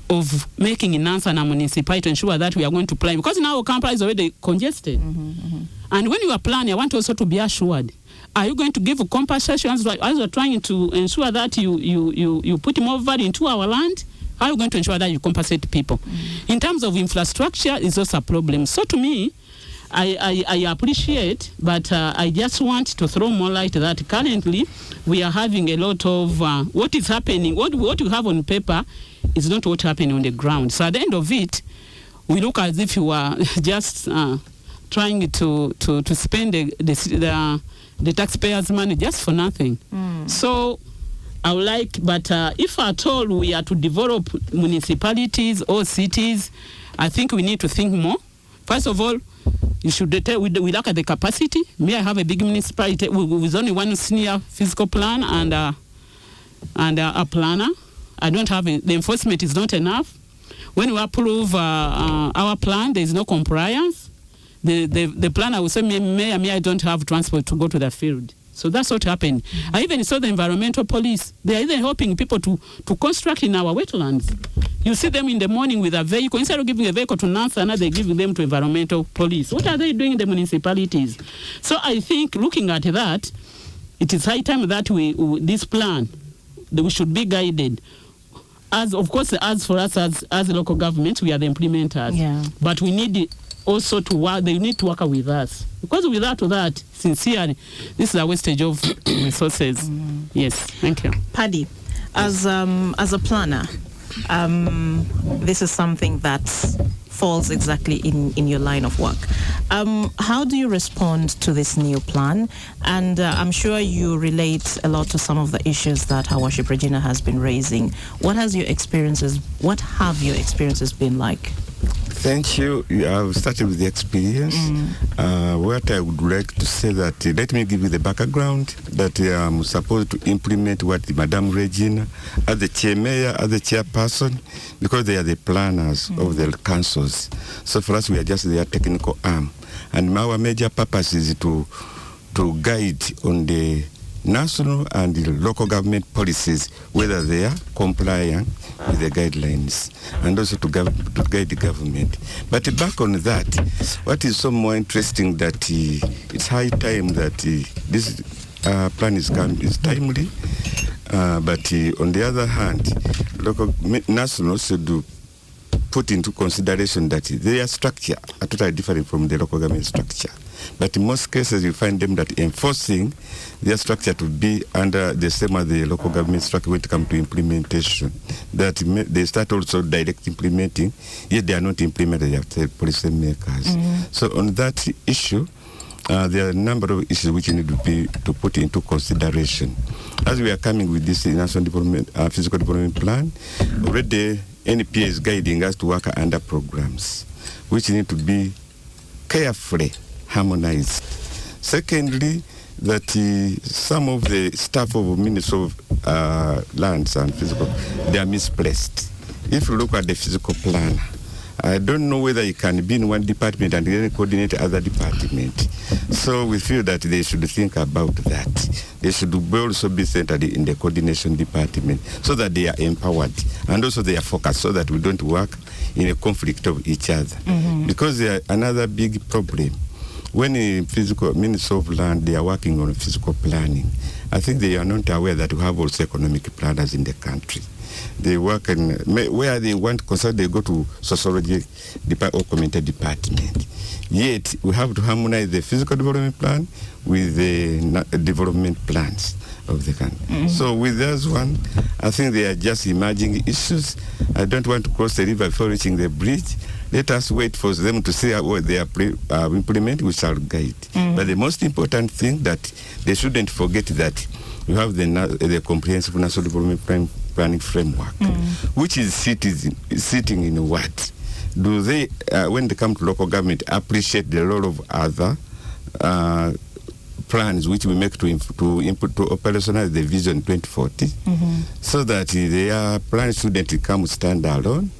of making Nansana municipality to ensure that we are going to plan? Because now Kampala is already congested. And when you are planning, I want also to be assured, are you going to give compensation as you're trying to ensure that you put more value into our land? How are you going to ensure that you compensate people? In terms of infrastructure, it's also a problem. So to me, I appreciate, but I just want to throw more light that currently we are having a lot of what is happening. What you have on paper is not what happening on the ground. So at the end of it, we look as if you are just trying to spend the taxpayers' money just for nothing. So I would like, but if at all we are to develop municipalities or cities, I think we need to think more. First of all, you should we look at the capacity. May I have a big municipality with only one senior fiscal plan and a planner? I don't have it. The enforcement is not enough. When we approve our plan, there is no compliance. The planner will say, may I don't have transport to go to the field. So that's what happened. I even saw the environmental police. They are even helping people to construct in our wetlands. You see them in the morning with a vehicle. Instead of giving a vehicle to Nansana, they give them to environmental police. What are they doing in the municipalities? So I think looking at that, it is high time that this plan, that we should be guided. As of course, as for us as local government, we are the implementers. Yeah. But we need also to work. They need to work with us, because without that, sincerely, this is a wastage of resources. Yes, thank you. Paddy, as a planner, this is something that falls exactly in your line of work. How do you respond to this new plan? And I'm sure you relate a lot to some of the issues that Her Worship Regina has been raising. What have your experiences been like? Thank you. I've started with the experience. What I would like to say that, let me give you the background, that I'm supposed to implement what Madam Regina, as the chairman, as the chairperson, because they are the planners of the councils. So for us, we are just their technical arm. And our major purpose is to guide on the national and the local government policies, whether they are compliant with the guidelines, and also to guide the government. But back on that, what is so more interesting that it's high time that this plan is timely, but on the other hand, local nationals should put into consideration that their structure are totally different from the local government structure. But in most cases, you find them that enforcing their structure to be under the same as the local government structure when it comes to implementation. That they start also direct implementing, yet they are not implemented, they are policy makers. So on that issue, there are a number of issues which need to put into consideration. As we are coming with this National Development, Physical Development Plan, already NPA is guiding us to work under programs, which need to be carefully harmonized. Secondly, that some of the staff of Ministry of Lands and Physical, they are misplaced. If you look at the physical plan, I don't know whether it can be in one department and then coordinate other department. So we feel that they should think about that. They should also be centered in the coordination department so that they are empowered and also they are focused so that we don't work in a conflict of each other. Because there another big problem. When a physical Minister of Land, they are working on physical planning, I think they are not aware that we have also economic planners in the country. They work in, where they want consult, they go to sociology or community department. Yet, we have to harmonize the physical development plan with the development plans of the country. So with this one, I think they are just emerging issues. I don't want to cross the river before reaching the bridge. Let us wait for them to see what they are implementing, we shall guide. But the most important thing that they shouldn't forget that we have the comprehensive national development planning framework, which is sitting in what? Do they, when they come to local government, appreciate the role of other plans which we make to operationalize the Vision 2040, so that their plans shouldn't come stand alone.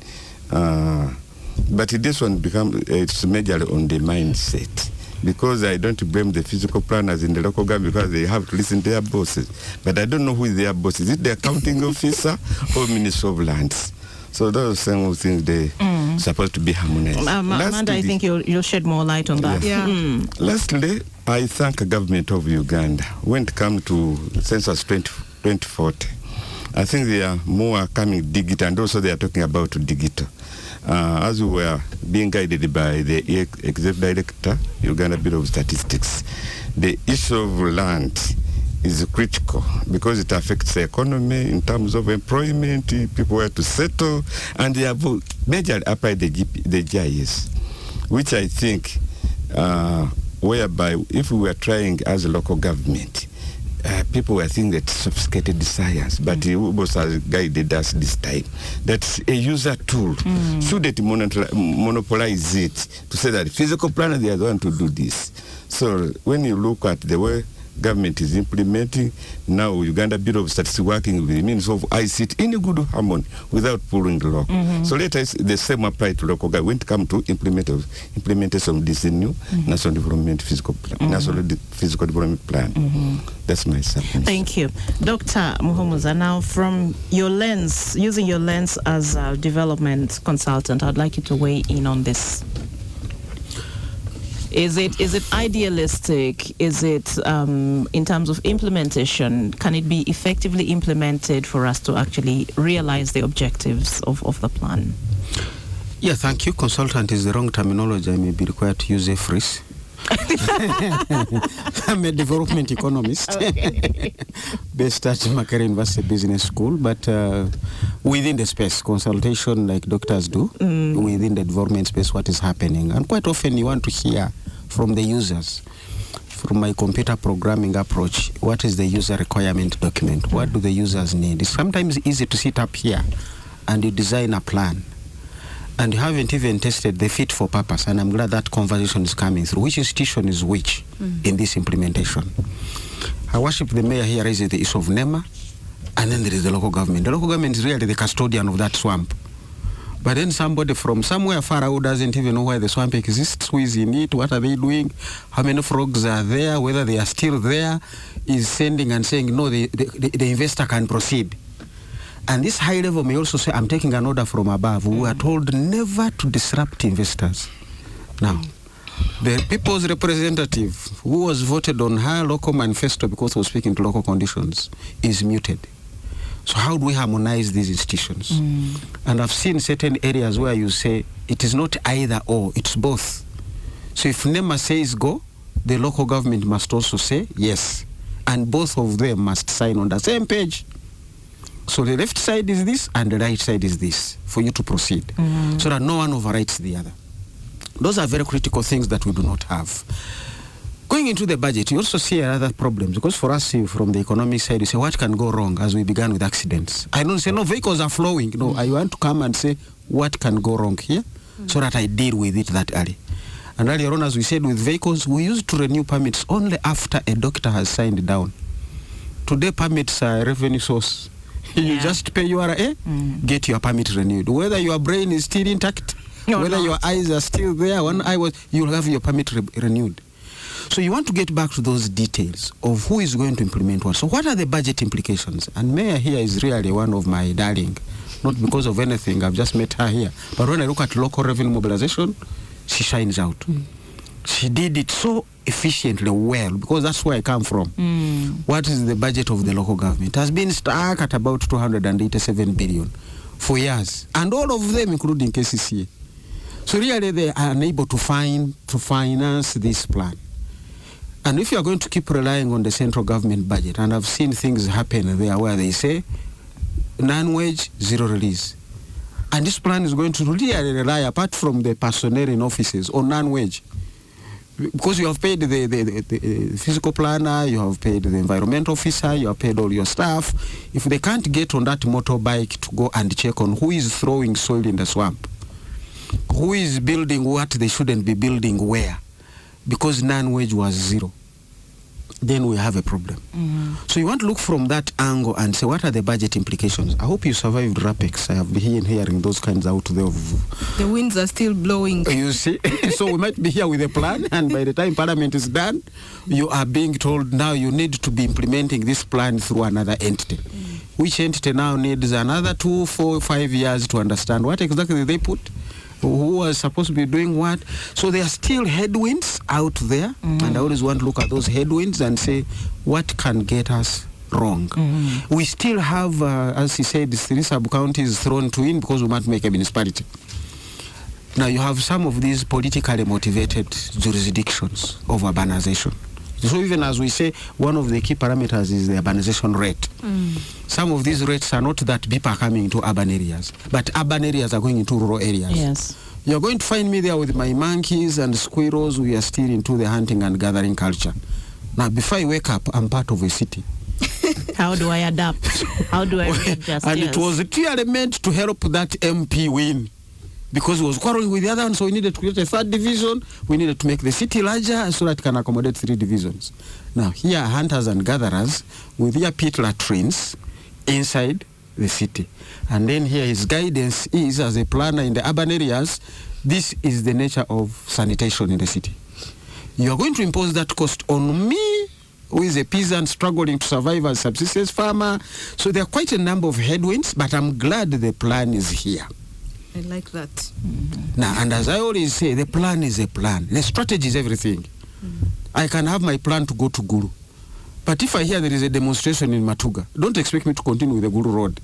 But this one it's majorly on the mindset. Because I don't blame the physical planners in the local government because they have to listen to their bosses. But I don't know who is their boss. Is it the accounting officer or Minister of Lands? So those are some things they supposed to be harmonized. Amanda, I think you'll shed more light on that. Lastly, I thank the government of Uganda. When it comes to Census 2040, I think they are more coming digital, and also they are talking about digital. As we were being guided by the Executive Director, Uganda Bureau of Statistics, the issue of land is critical because it affects the economy in terms of employment, people where to settle, and they have majorly applied the GIS, which I think, whereby if we were trying as a local government, people were thinking that sophisticated science, but Ubos has guided us this time. That's a user tool. Shouldn't monopolize it to say that physical planners, they are the one to do this. So when you look at the way government is implementing, now Uganda Bureau of Statistics working with the means of ICT in a good harmony without pulling the law. So let us the same apply to local government when it comes to implementation of this new national development physical development plan. That's my submission. Thank you. Dr. Muhumuza, now from your lens, using your lens as a development consultant, I'd like you to weigh in on this. Is it idealistic? Is it in terms of implementation? Can it be effectively implemented for us to actually realize the objectives of the plan? Yeah, thank you. Consultant is the wrong terminology. I may be required to use a phrase. I'm a development economist based at Makerere University Business School, but within the space, consultation like doctors do, within the development space, what is happening. And quite often you want to hear from the users. From my computer programming approach, what is the user requirement document? What do the users need? It's sometimes easy to sit up here and you design a plan and you haven't even tested the fit for purpose. And I'm glad that conversation is coming through. Which institution is which in this implementation? I worship the mayor here raises the issue of NEMA, and then there is the local government. The local government is really the custodian of that swamp. But then somebody from somewhere far out doesn't even know where the swamp exists, who is in it, what are they doing, how many frogs are there, whether they are still there, is sending and saying, no, the investor can proceed. And this high level may also say, I'm taking an order from above. We are told never to disrupt investors. Now, the people's representative who was voted on her local manifesto because he was speaking to local conditions is muted. So how do we harmonize these institutions? And I've seen certain areas where you say it is not either or, it's both. So if NEMA says go, the local government must also say yes. And both of them must sign on the same page. So the left side is this and the right side is this for you to proceed. So that no one overrides the other. Those are very critical things that we do not have. Going into the budget, you also see other problems, because for us, from the economic side, you say, what can go wrong, as we began with accidents? I don't say, no, vehicles are flowing. No, I want to come and say, what can go wrong here, so that I deal with it that early. And earlier on, as we said, with vehicles, we used to renew permits only after a doctor has signed down. Today, permits are a revenue source. You just pay URA, get your permit renewed. Whether your brain is still intact, whether your eyes are still there, you'll have your permit renewed. So you want to get back to those details of who is going to implement what. So what are the budget implications? And Mayor here is really one of my darling, not because of anything, I've just met her here. But when I look at local revenue mobilization, she shines out. She did it so efficiently well, because that's where I come from. What is the budget of the local government? It has been stuck at about 287 billion for years. And all of them, including KCCA. So really they are unable to finance this plan. And if you are going to keep relying on the central government budget, and I've seen things happen there where they say, non-wage, zero release. And this plan is going to really rely, apart from the personnel in offices, on non-wage. Because you have paid the physical planner, you have paid the environment officer, you have paid all your staff. If they can't get on that motorbike to go and check on who is throwing soil in the swamp, who is building what they shouldn't be building where, because non-wage was zero, then we have a problem. So you want to look from that angle and say, what are the budget implications? I hope you survived RAPEX. I have been hearing those kinds out there. The winds are still blowing. You see? So we might be here with a plan, and by the time Parliament is done, you are being told now you need to be implementing this plan through another entity. Which entity now needs another 2, 4, 5 years to understand what exactly they put, who was supposed to be doing what. So there are still headwinds out there, and I always want to look at those headwinds and say, what can get us wrong? We still have, as he said, 3 sub-counties thrown to in because we might make a municipality. Now you have some of these politically motivated jurisdictions of urbanization. So even as we say, one of the key parameters is the urbanization rate. Some of these rates are not that people are coming into urban areas, but urban areas are going into rural areas. Yes. You're going to find me there with my monkeys and squirrels. We are still into the hunting and gathering culture. Now, before I wake up, I'm part of a city. How do I adapt? How do I readjust? And it was clearly meant to help that MP win, because he was quarreling with the other one, so we needed to create a 3rd division. We needed to make the city larger so that it can accommodate 3 divisions. Now, here are hunters and gatherers with their pit latrines inside the city. And then here his guidance is, as a planner in the urban areas, this is the nature of sanitation in the city. You are going to impose that cost on me, who is a peasant struggling to survive as a subsistence farmer. So there are quite a number of headwinds, but I'm glad the plan is here. I like that. Now, and as I always say, the plan is a plan. The strategy is everything. I can have my plan to go to Gulu. But if I hear there is a demonstration in Matuga, don't expect me to continue with the Gulu Road.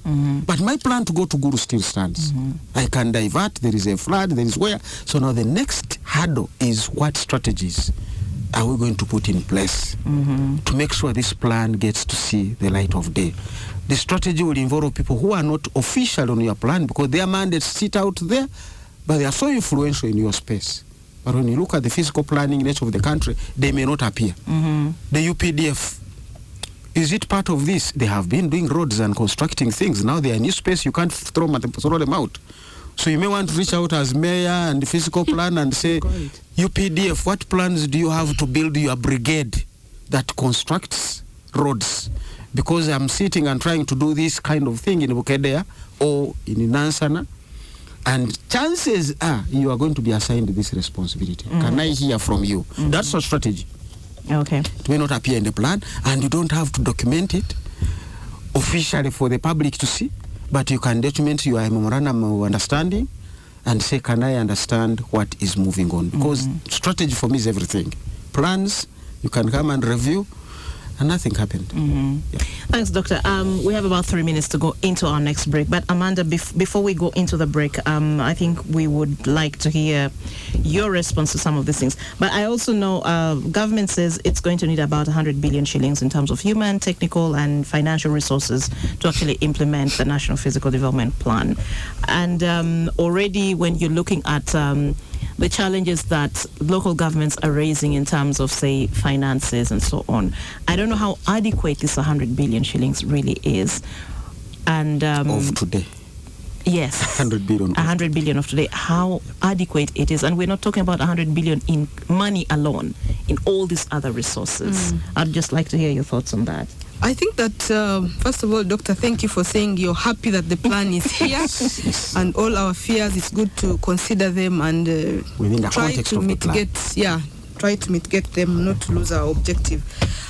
But my plan to go to Gulu still stands. I can divert, there is a flood, there is where. So now the next hurdle is what strategies are we going to put in place to make sure this plan gets to see the light of day? The strategy will involve people who are not official on your plan because their mandates sit out there, but they are so influential in your space. But when you look at the physical planning nature of the country, they may not appear. The UPDF, is it part of this? They have been doing roads and constructing things. Now they are in new space, you can't throw them out. So you may want to reach out as mayor and the physical plan and say, UPDF, what plans do you have to build your brigade that constructs roads? Because I'm sitting and trying to do this kind of thing in Bukedea or in Nansana, and chances are you are going to be assigned this responsibility. Can I hear from you? That's a strategy. Okay. It may not appear in the plan, and you don't have to document it officially for the public to see, but you can document your memorandum of understanding and say, can I understand what is moving on? Because strategy for me is everything. Plans, you can come and review, and nothing happened. Yeah. Thanks, Doctor. We have about 3 minutes to go into our next break. But Amanda, before we go into the break, I think we would like to hear your response to some of these things. But I also know government says it's going to need about 100 billion shillings in terms of human, technical, and financial resources to actually implement the National Physical Development Plan. And already when you're looking at the challenges that local governments are raising in terms of, say, finances and so on, I don't know how adequate this 100 billion shillings really is. And Of today. yes, 100 billion. 100 billion of today, how adequate it is. And we're not talking about 100 billion in money alone, in all these other resources. I'd just like to hear your thoughts on that. I think that, first of all, Doctor, thank you for saying you're happy that the plan is here and all our fears, it's good to consider them and Within the try context to of the plan. mitigate, try to mitigate them, not to lose our objective.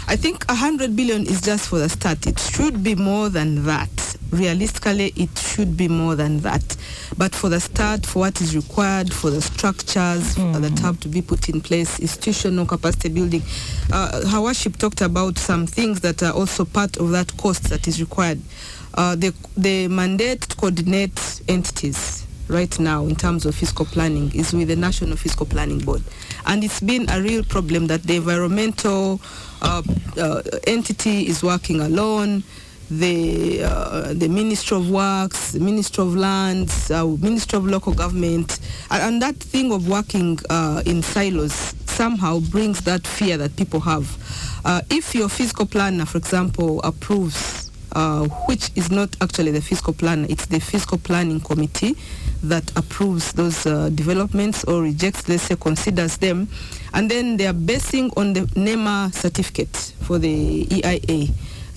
I think 100 billion is just for the start. It should be more than that. Realistically, it should be more than that. But for the start, for what is required, for the structures that have to be put in place, institutional capacity building. Her Worship talked about some things that are also part of that cost that is required. The mandate to coordinate entities right now in terms of fiscal planning is with the National Fiscal Planning Board. And it's been a real problem that the environmental entity is working alone. The Ministry of Works, the Ministry of Lands, Ministry of Local Government, and that thing of working in silos somehow brings that fear that people have. If your fiscal planner, for example, approves, which is not actually the fiscal planner, it's the fiscal planning committee that approves those developments or rejects, let's say, considers them, and then they are basing on the NEMA certificate for the EIA,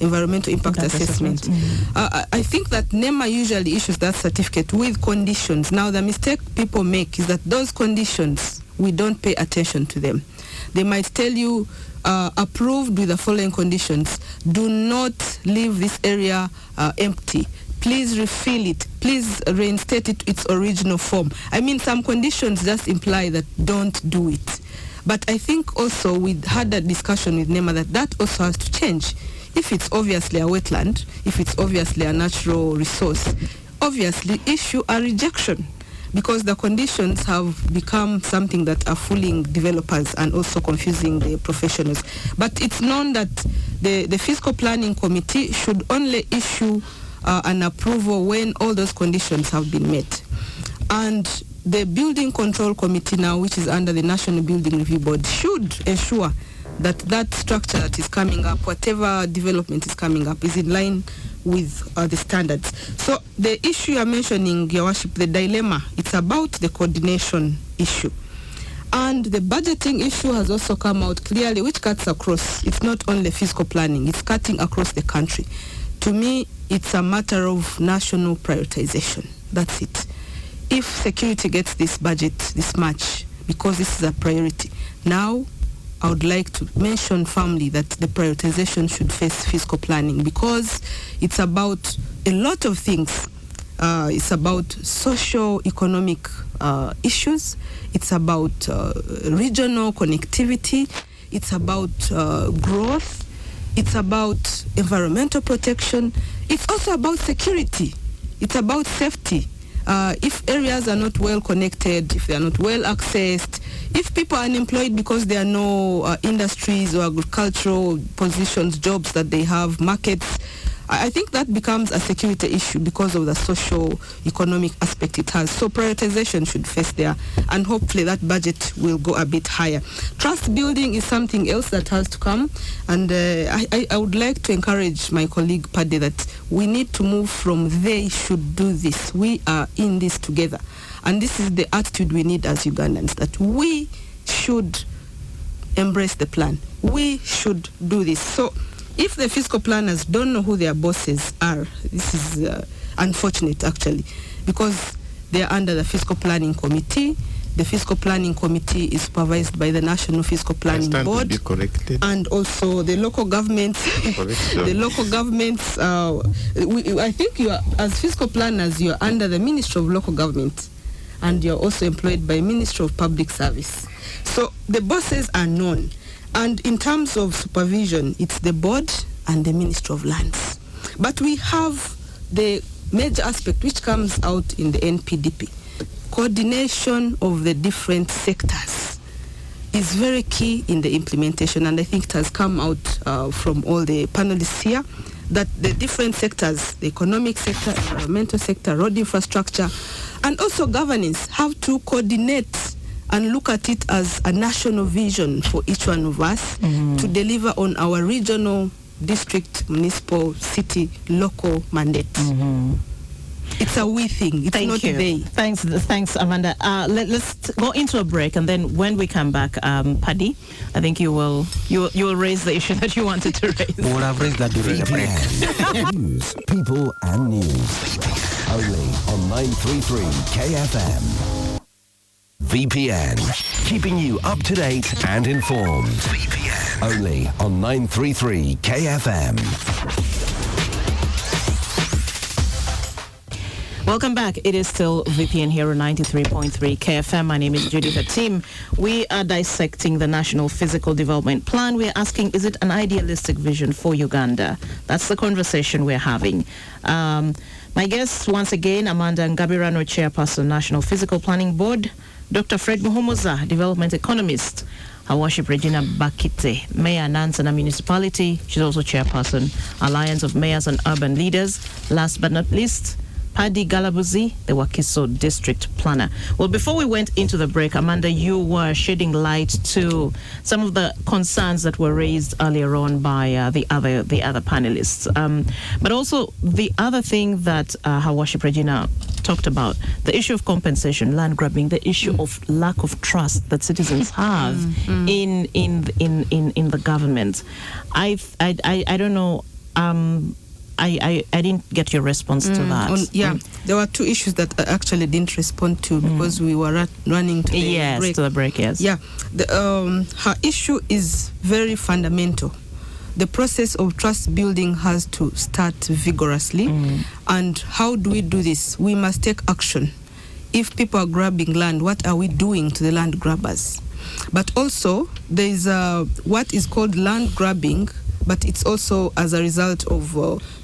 Environmental Impact Assessment. I think that NEMA usually issues that certificate with conditions. Now, the mistake people make is that those conditions, we don't pay attention to them. They might tell you, approved with the following conditions. Do not leave this area empty. Please refill it. Please reinstate it to its original form. I mean, some conditions just imply that don't do it. But I think also we had a discussion with NEMA that also has to change. If it's obviously a wetland, if it's obviously a natural resource, obviously issue a rejection, because the conditions have become something that are fooling developers and also confusing the professionals. But it's known that the Fiscal Planning Committee should only issue an approval when all those conditions have been met. And the Building Control Committee now, which is under the National Building Review Board, should ensure that that structure that is coming up, whatever development is coming up, is in line with the standards. So the issue you're mentioning, Your Worship, the dilemma, it's about the coordination issue. And the budgeting issue has also come out clearly, which cuts across. It's not only fiscal planning, it's cutting across the country. To me, it's a matter of national prioritization. That's it. If security gets this budget this much, because this is a priority, now I would like to mention firmly that the prioritization should face fiscal planning, because it's about a lot of things. It's about socio-economic issues. It's about regional connectivity. It's about growth. It's about environmental protection. It's also about security. It's about safety. If areas are not well connected, if they are not well accessed, if people are unemployed because there are no industries or agricultural positions, jobs that they have, markets, I think that becomes a security issue because of the social economic aspect it has. So prioritization should face there, and hopefully that budget will go a bit higher. Trust building is something else that has to come, and I would like to encourage my colleague Paddy that we need to move from they should do this. We are in this together, and this is the attitude we need as Ugandans, that we should embrace the plan. We should do this. So if the fiscal planners don't know who their bosses are, this is unfortunate actually, because they are under the fiscal planning committee. The fiscal planning committee is supervised by the National Fiscal Planning Board, to be corrected. and also the local governments. The local governments. I think you are, as fiscal planners, you are under the Ministry of Local Government, and you are also employed by Ministry of Public Service. So the bosses are known. And in terms of supervision, it's the board and the Ministry of Lands. But we have the major aspect which comes out in the NPDP. Coordination of the different sectors is very key in the implementation, and I think it has come out from all the panelists here, that the different sectors, the economic sector, environmental sector, road infrastructure, and also governance have to coordinate and look at it as a national vision for each one of us to deliver on our regional, district, municipal, city, local mandates. It's a we thing. It's not they. Thanks, Amanda. Let's go into a break, and then when we come back, Paddy, I think you will raise the issue that you wanted to raise. We'll have raised that during the break. VPN. News, people and news. Only on 933 KFM. VPN, keeping you up to date and informed. VPN. Only on 933 KFM. Welcome back. It is still VPN here on 93.3 KFM. My name is Judith Atim. We are dissecting the National Physical Development Plan. We're asking, is it an idealistic vision for Uganda? That's the conversation we're having. My guests, once again, Amanda Ngabirano, Chairperson, National Physical Planning Board, Dr. Fred Muhumuza, Development Economist, Her Worship Regina Bakite, Mayor Nansana Municipality. She's also Chairperson, Alliance of Mayors and Urban Leaders. Last but not least, Paddy Galabuzi, the Wakiso District Planner. Well, before we went into the break, Amanda, you were shedding light to some of the concerns that were raised earlier on by the other panelists. But also the other thing that Her Worship Regina talked about, the issue of compensation, land grabbing, the issue of lack of trust that citizens have in the government. I don't know. I didn't get your response to that. There were two issues that I actually didn't respond to because we were running to the break. To the break, yes. Yeah, her issue is very fundamental. The process of trust building has to start vigorously. And how do we do this? We must take action. If people are grabbing land, what are we doing to the land grabbers? But also, there is what is called land grabbing, but it's also as a result of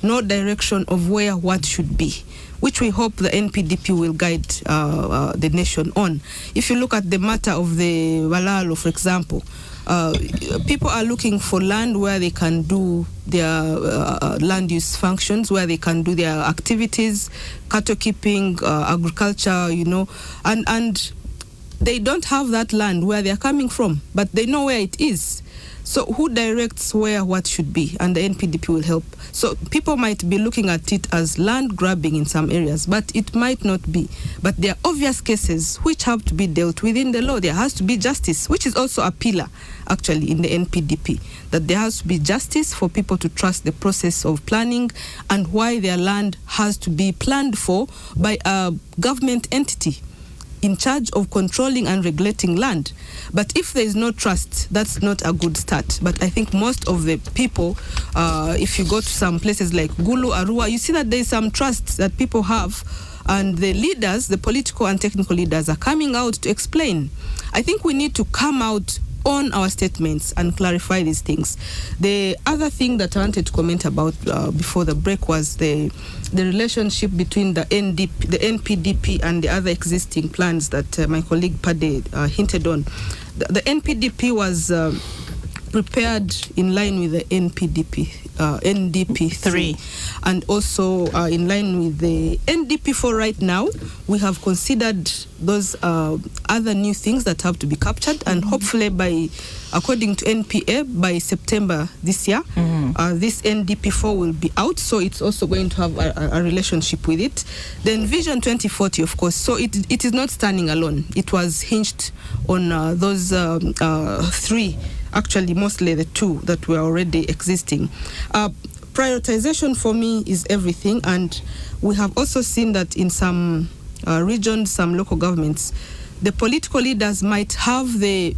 no direction of where what should be, which we hope the NPDP will guide the nation on. If you look at the matter of the Walalo, for example, people are looking for land where they can do their land use functions, where they can do their activities, cattle keeping, agriculture, and they don't have that land where they're coming from, but they know where it is. So who directs where what should be? And the NPDP will help. So people might be looking at it as land grabbing in some areas, but it might not be. But there are obvious cases which have to be dealt within the law. There has to be justice, which is also a pillar, actually, in the NPDP, that there has to be justice for people to trust the process of planning and why their land has to be planned for by a government entity in charge of controlling and regulating land. But if there is no trust, that's not a good start. But I think most of the people, if you go to some places like Gulu, Arua, you see that there is some trust that people have, and the leaders, the political and technical leaders, are coming out to explain. I think we need to come out own our statements and clarify these things. The other thing that I wanted to comment about before the break was the relationship between the NPDP and the other existing plans that my colleague Pade hinted on. The NPDP was prepared in line with the NDP 3, and also in line with the NDP 4. Right now, we have considered those other new things that have to be captured, and hopefully according to NPA, by September this year, this NDP 4 will be out, so it's also going to have a relationship with it. Then Vision 2040, of course, so it is not standing alone. It was hinged on those 3, actually mostly the 2 that were already existing. Prioritization for me is everything, and we have also seen that in some regions, some local governments, the political leaders might have the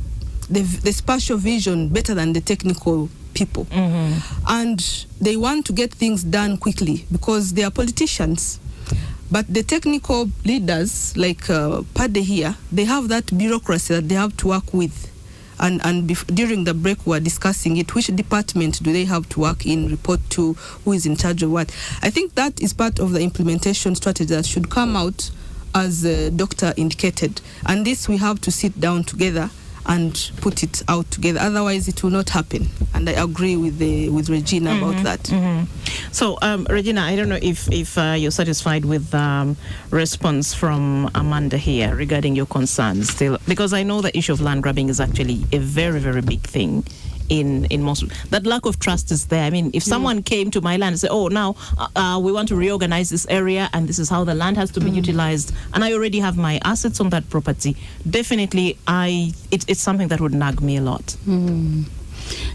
spatial vision better than the technical people, and they want to get things done quickly because they are politicians. But the technical leaders, like Pade here, they have that bureaucracy that they have to work with. And during the break, we were discussing it. Which department do they have to work in, report to, who is in charge of what? I think that is part of the implementation strategy that should come out, as the doctor indicated. And this, we have to sit down together and put it out together. Otherwise, it will not happen. And I agree with Regina about that. So, Regina, I don't know if you're satisfied with response from Amanda here regarding your concerns still, because I know the issue of land grabbing is actually a very, very big thing in most. That lack of trust is there. I mean, if someone came to my land and said, oh, now we want to reorganize this area and this is how the land has to be utilized, and I already have my assets on that property, definitely it's something that would nag me a lot.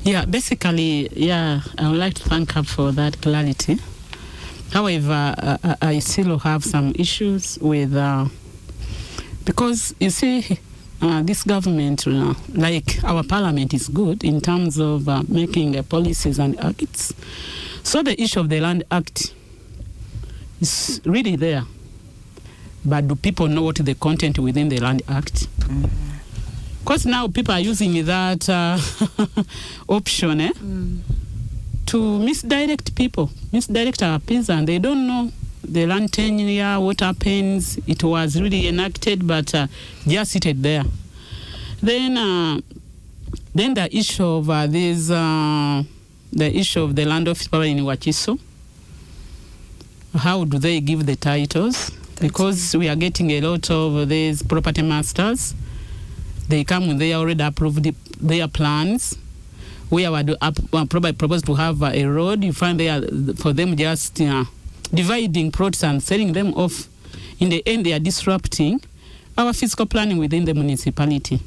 Yeah, basically, I would like to thank her for that clarity. However, I still have some issues with, because you see, this government, like our parliament, is good in terms of making policies and acts. So the issue of the Land Act is really there. But do people know what the content within the Land Act? Because now people are using that option to misdirect people, misdirect our peasants. They don't know the land tenure, what happens. It was really enacted, but just seated there. Then the issue of the issue of the land office power in Wachiso. How do they give the titles? Because we are getting a lot of these property masters. They come when they already approved their plans. We are probably proposed to have a road. You find they are for them just dividing plots and selling them off. In the end, they are disrupting our fiscal planning within the municipality.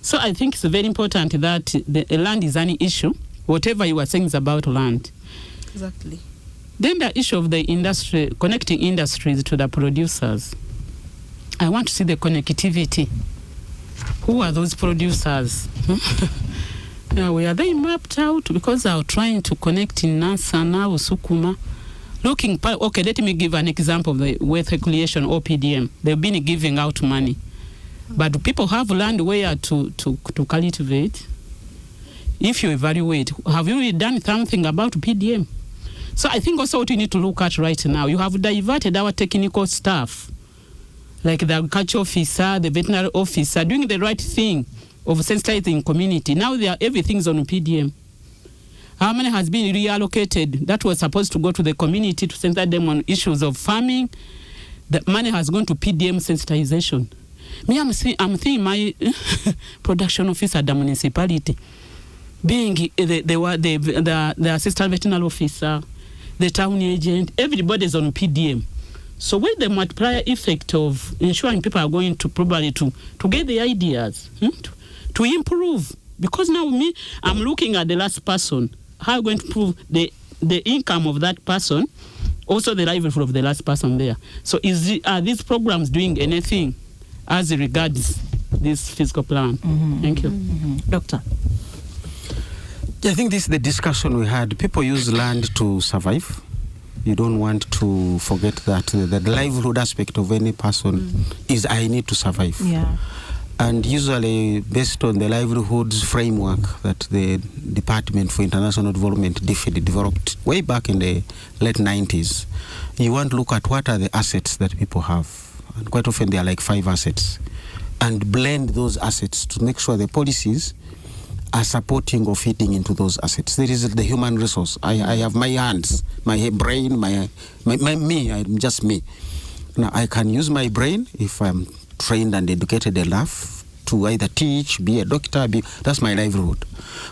So I think it's very important that the land is an issue, whatever you are saying is about land. Exactly. Then the issue of the industry, connecting industries to the producers. I want to see the connectivity. Who are those producers? Where are they mapped out? Because they are trying to connect in Nasa now, Sukuma. Okay, let me give an example of the wealth recreation or PDM. They've been giving out money. But do people have land where to cultivate? If you evaluate, have you really done something about PDM? So I think also what you need to look at right now, you have diverted our technical staff, like the agriculture officer, the veterinary officer, doing the right thing of sensitizing community. Now everything's on PDM. How money has been reallocated that was supposed to go to the community to sensitize them on issues of farming? The money has gone to PDM sensitization. Me, I'm seeing my production officer at the municipality being the assistant veterinary officer, the town agent, everybody's on PDM. So with the multiplier effect of ensuring people are going to probably to get the ideas, to improve. Because now I'm looking at the last person. How are you going to prove the income of that person, also the livelihood of the last person there? So are these programs doing anything as regards this fiscal plan? Thank you. Doctor? Yeah, I think this is the discussion we had. People use land to survive. You don't want to forget that the livelihood aspect of any person is I need to survive. Yeah. and usually based on the livelihoods framework that the Department for International Development DFID developed way back in the late 90s. You want to look at what are the assets that people have, and quite often they are like 5 assets, and blend those assets to make sure the policies are supporting or feeding into those assets. There is the human resource. I have my hands, my brain, me, I'm just me. Now I can use my brain if I'm trained and educated enough to either teach, be a doctor, that's my livelihood.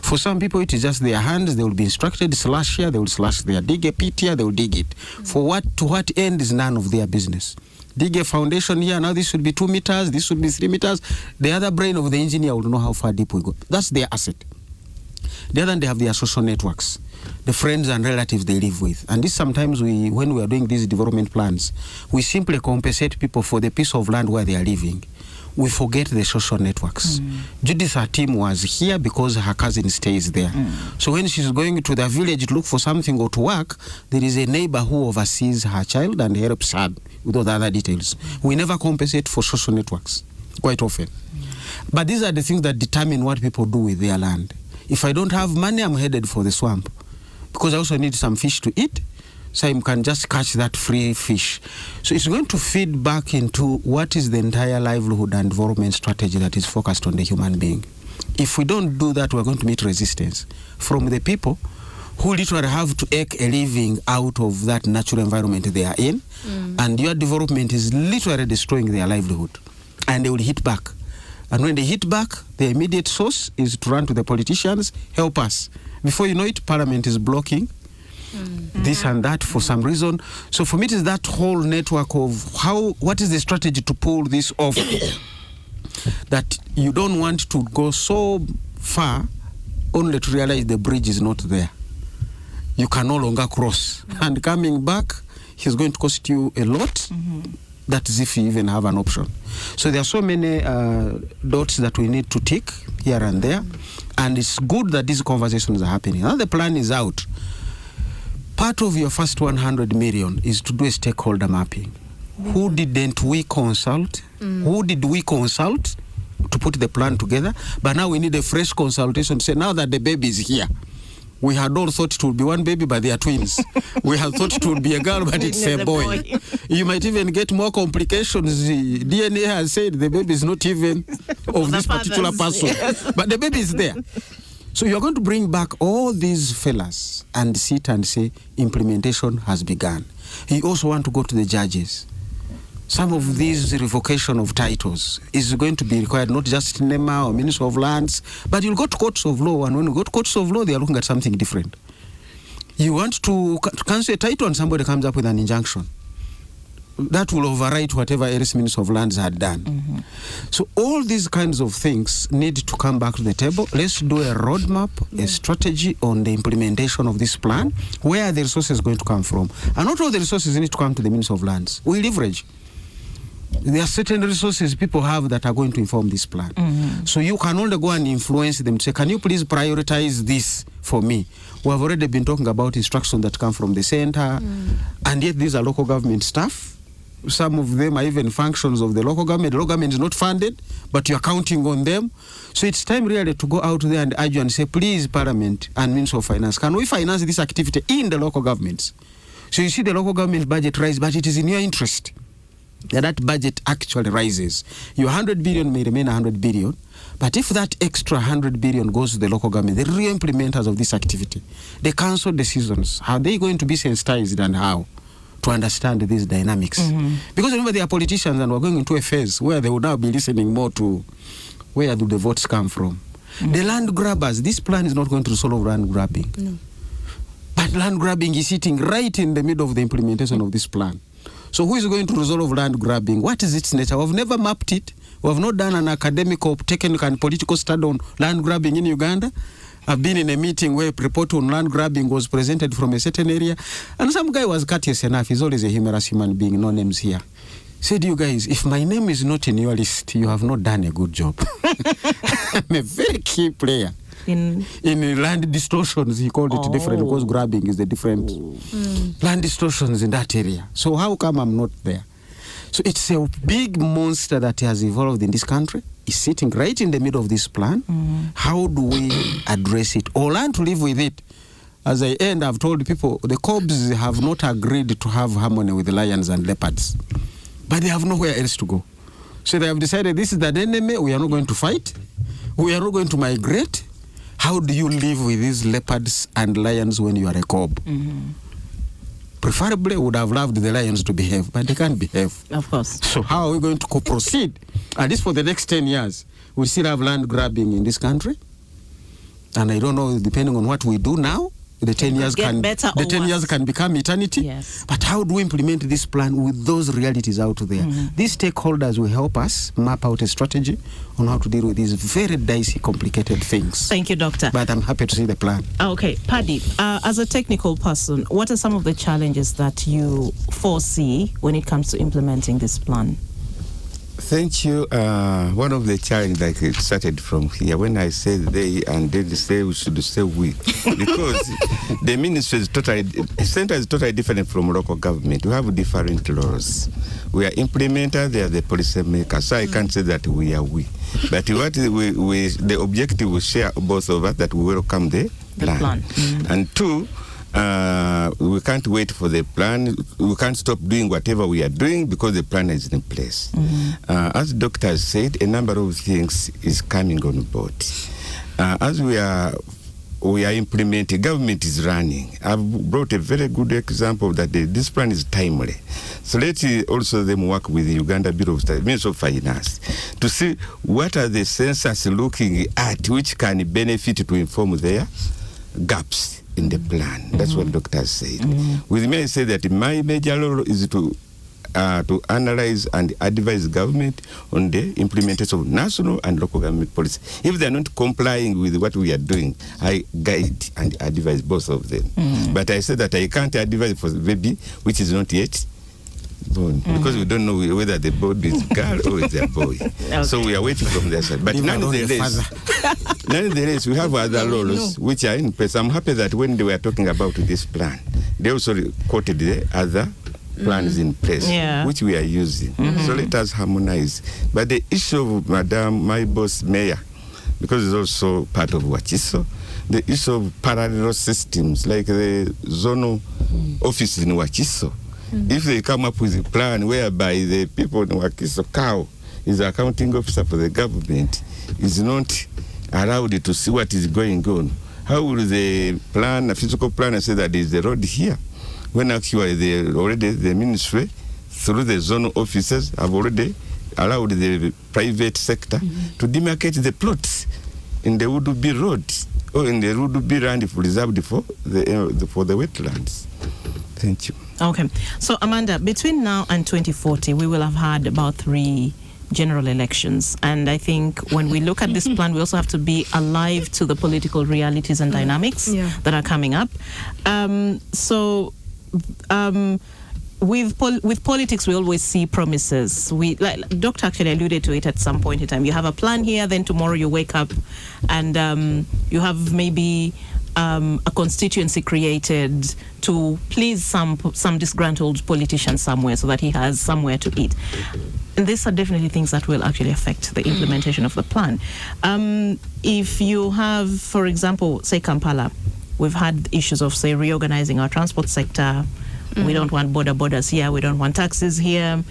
For some people it is just their hands, they will be instructed, slash here, they will slash there, dig a pit here, they will dig it. For what, to what end is none of their business. Dig a foundation here, now this should be 2 meters, this should be 3 meters. The other brain of the engineer will know how far deep we go. That's their asset. The other, they have their social networks, the friends and relatives they live with. And this sometimes when we are doing these development plans, we simply compensate people for the piece of land where they are living. We forget the social networks. Judith, her team was here because her cousin stays there. So when she's going to the village to look for something or to work, there is a neighbor who oversees her child and helps her with all the other details. We never compensate for social networks, quite often. But these are the things that determine what people do with their land. If I don't have money, I'm headed for the swamp, because I also need some fish to eat, so I can just catch that free fish. So it's going to feed back into what is the entire livelihood and development strategy that is focused on the human being. If we don't do that, we're going to meet resistance from the people who literally have to make a living out of that natural environment they are in, and your development is literally destroying their livelihood, and they will hit back. And when they hit back, the immediate source is to run to the politicians, help us. Before you know it, Parliament is blocking this and that for some reason. So for me, it is that whole network of what is the strategy to pull this off, that you don't want to go so far only to realize the bridge is not there. You can no longer cross. And coming back is going to cost you a lot. That is if you even have an option. So there are so many dots that we need to tick here and there. And it's good that these conversations are happening. Now the plan is out. Part of your first 100 million is to do a stakeholder mapping. Who didn't we consult? Who did we consult to put the plan together? But now we need a fresh consultation to say, now that the baby is here, we had all thought it would be one baby, but they are twins. We had thought it would be a girl, but it's a boy. You might even get more complications. The DNA has said the baby is not even of this particular person. Yes. But the baby is there. So you're going to bring back all these fellas and sit and say implementation has begun. You also want to go to the judges. Some of these revocation of titles is going to be required, not just NEMA or Minister of Lands, but you'll go to courts of law, and when you go to courts of law, they are looking at something different. You want to cancel a title and somebody comes up with an injunction. That will override whatever else Minister of Lands had done. So all these kinds of things need to come back to the table. Let's do a roadmap, a strategy on the implementation of this plan, where are the resources going to come from. And not all the resources need to come to the Minister of Lands. We leverage. There are certain resources people have that are going to inform this plan. So you can only go and influence them to say, can you please prioritize this for me? We have already been talking about instructions that come from the center, and yet these are local government staff. Some of them are even functions of the local government. The local government is not funded, but you are counting on them. So it's time really to go out there and argue and say, please, Parliament and Minister of Finance, can we finance this activity in the local governments? So you see the local government budget rise, but it is in your interest that budget actually rises. Your 100 billion may remain 100 billion, but if that extra 100 billion goes to the local government, the real implementers of this activity, the council decisions, how are they going to be sensitized and how to understand these dynamics? Because remember, they are politicians, and we're going into a phase where they will now be listening more to where do the votes come from. The land grabbers, this plan is not going to solve land grabbing. No. But land grabbing is sitting right in the middle of the implementation of this plan. So who is going to resolve land grabbing? What is its nature? We've never mapped it. We have not done an academic or technical and political study on land grabbing in Uganda. I've been in a meeting where a report on land grabbing was presented from a certain area, and some guy was courteous enough. He's always a humorous human being, no names here. Said, you guys, if my name is not in your list, you have not done a good job. I'm a very key player. In land distortions, he called it different, because grabbing is the different land distortions in that area. So how come I'm not there? So it's a big monster that has evolved in this country. It's sitting right in the middle of this plan. How do we address it or learn to live with it? As I end, I've told people the Cobs have not agreed to have harmony with the lions and leopards, but they have nowhere else to go. So they have decided this is the enemy. We are not going to fight. We are not going to migrate. How do you live with these leopards and lions when you are a Cob? Preferably, would have loved the lions to behave, but they can't behave. Of course. So how are we going to proceed? At least for the next 10 years, we still have land grabbing in this country. And I don't know, depending on what we do now, the 10 years get can better the or 10 years worse. can become eternity. Yes. But how do we implement this plan with those realities out there? These stakeholders will help us map out a strategy on how to deal with these very dicey, complicated things. Thank you, Doctor. But I'm happy to see the plan. Okay, Paddy, as a technical person, what are some of the challenges that you foresee when it comes to implementing this plan? Thank you. One of the challenges, like it started from here, when I said they and then they say we should say we, because the ministry is center is totally different from local government. We have different laws. We are implementers, they are the policy makers. So I can't say that we are we. But what we the objective we share both of us that we welcome the plan. And two, we can't wait for the plan. We can't stop doing whatever we are doing because the plan is in place. As doctors said, a number of things is coming on board. As we are implementing, government is running. I've brought a very good example that this plan is timely. So let's also them work with the Uganda Bureau of Ministry of Finance to see what are the census looking at which can benefit to inform their gaps in the plan. That's what doctors said. With me, I say that my major role is to analyze and advise government on the implementation of national and local government policy. If they are not complying with what we are doing, I guide and advise both of them. But I said that I can't advise for the baby which is not yet born, because we don't know whether the baby is girl or is a boy. So we are waiting from their side. But nonetheless, we have other laws which are in place. I'm happy that when they were talking about this plan, they also quoted the other plans in place, which we are using. So let us harmonize. But the issue of Madam, my boss, Mayor, because it's also part of Wachiso, the issue of parallel systems, like the zonal office in Wachiso, if they come up with a plan whereby the people in Wakiso Cow is the accounting officer for the government, is not allowed to see what is going on, how will the physical planner say that there is a road here? When actually the ministry, through the zonal officers, have already allowed the private sector to demarcate the plots in the Would-Be road or in the Would-Be land reserved for the wetlands. Thank you. Okay. So, Amanda, between now and 2040, we will have had about 3 general elections. And I think when we look at this plan, we also have to be alive to the political realities and dynamics that are coming up. With politics, we always see promises. Like Doctor actually alluded to it at some point in time. You have a plan here, then tomorrow you wake up and you have maybe a constituency created to please some disgruntled politician somewhere so that he has somewhere to eat. And these are definitely things that will actually affect the implementation of the plan. If you have, for example, say Kampala, we've had issues of, say, reorganizing our transport sector. We don't want borders here. We don't want taxis here.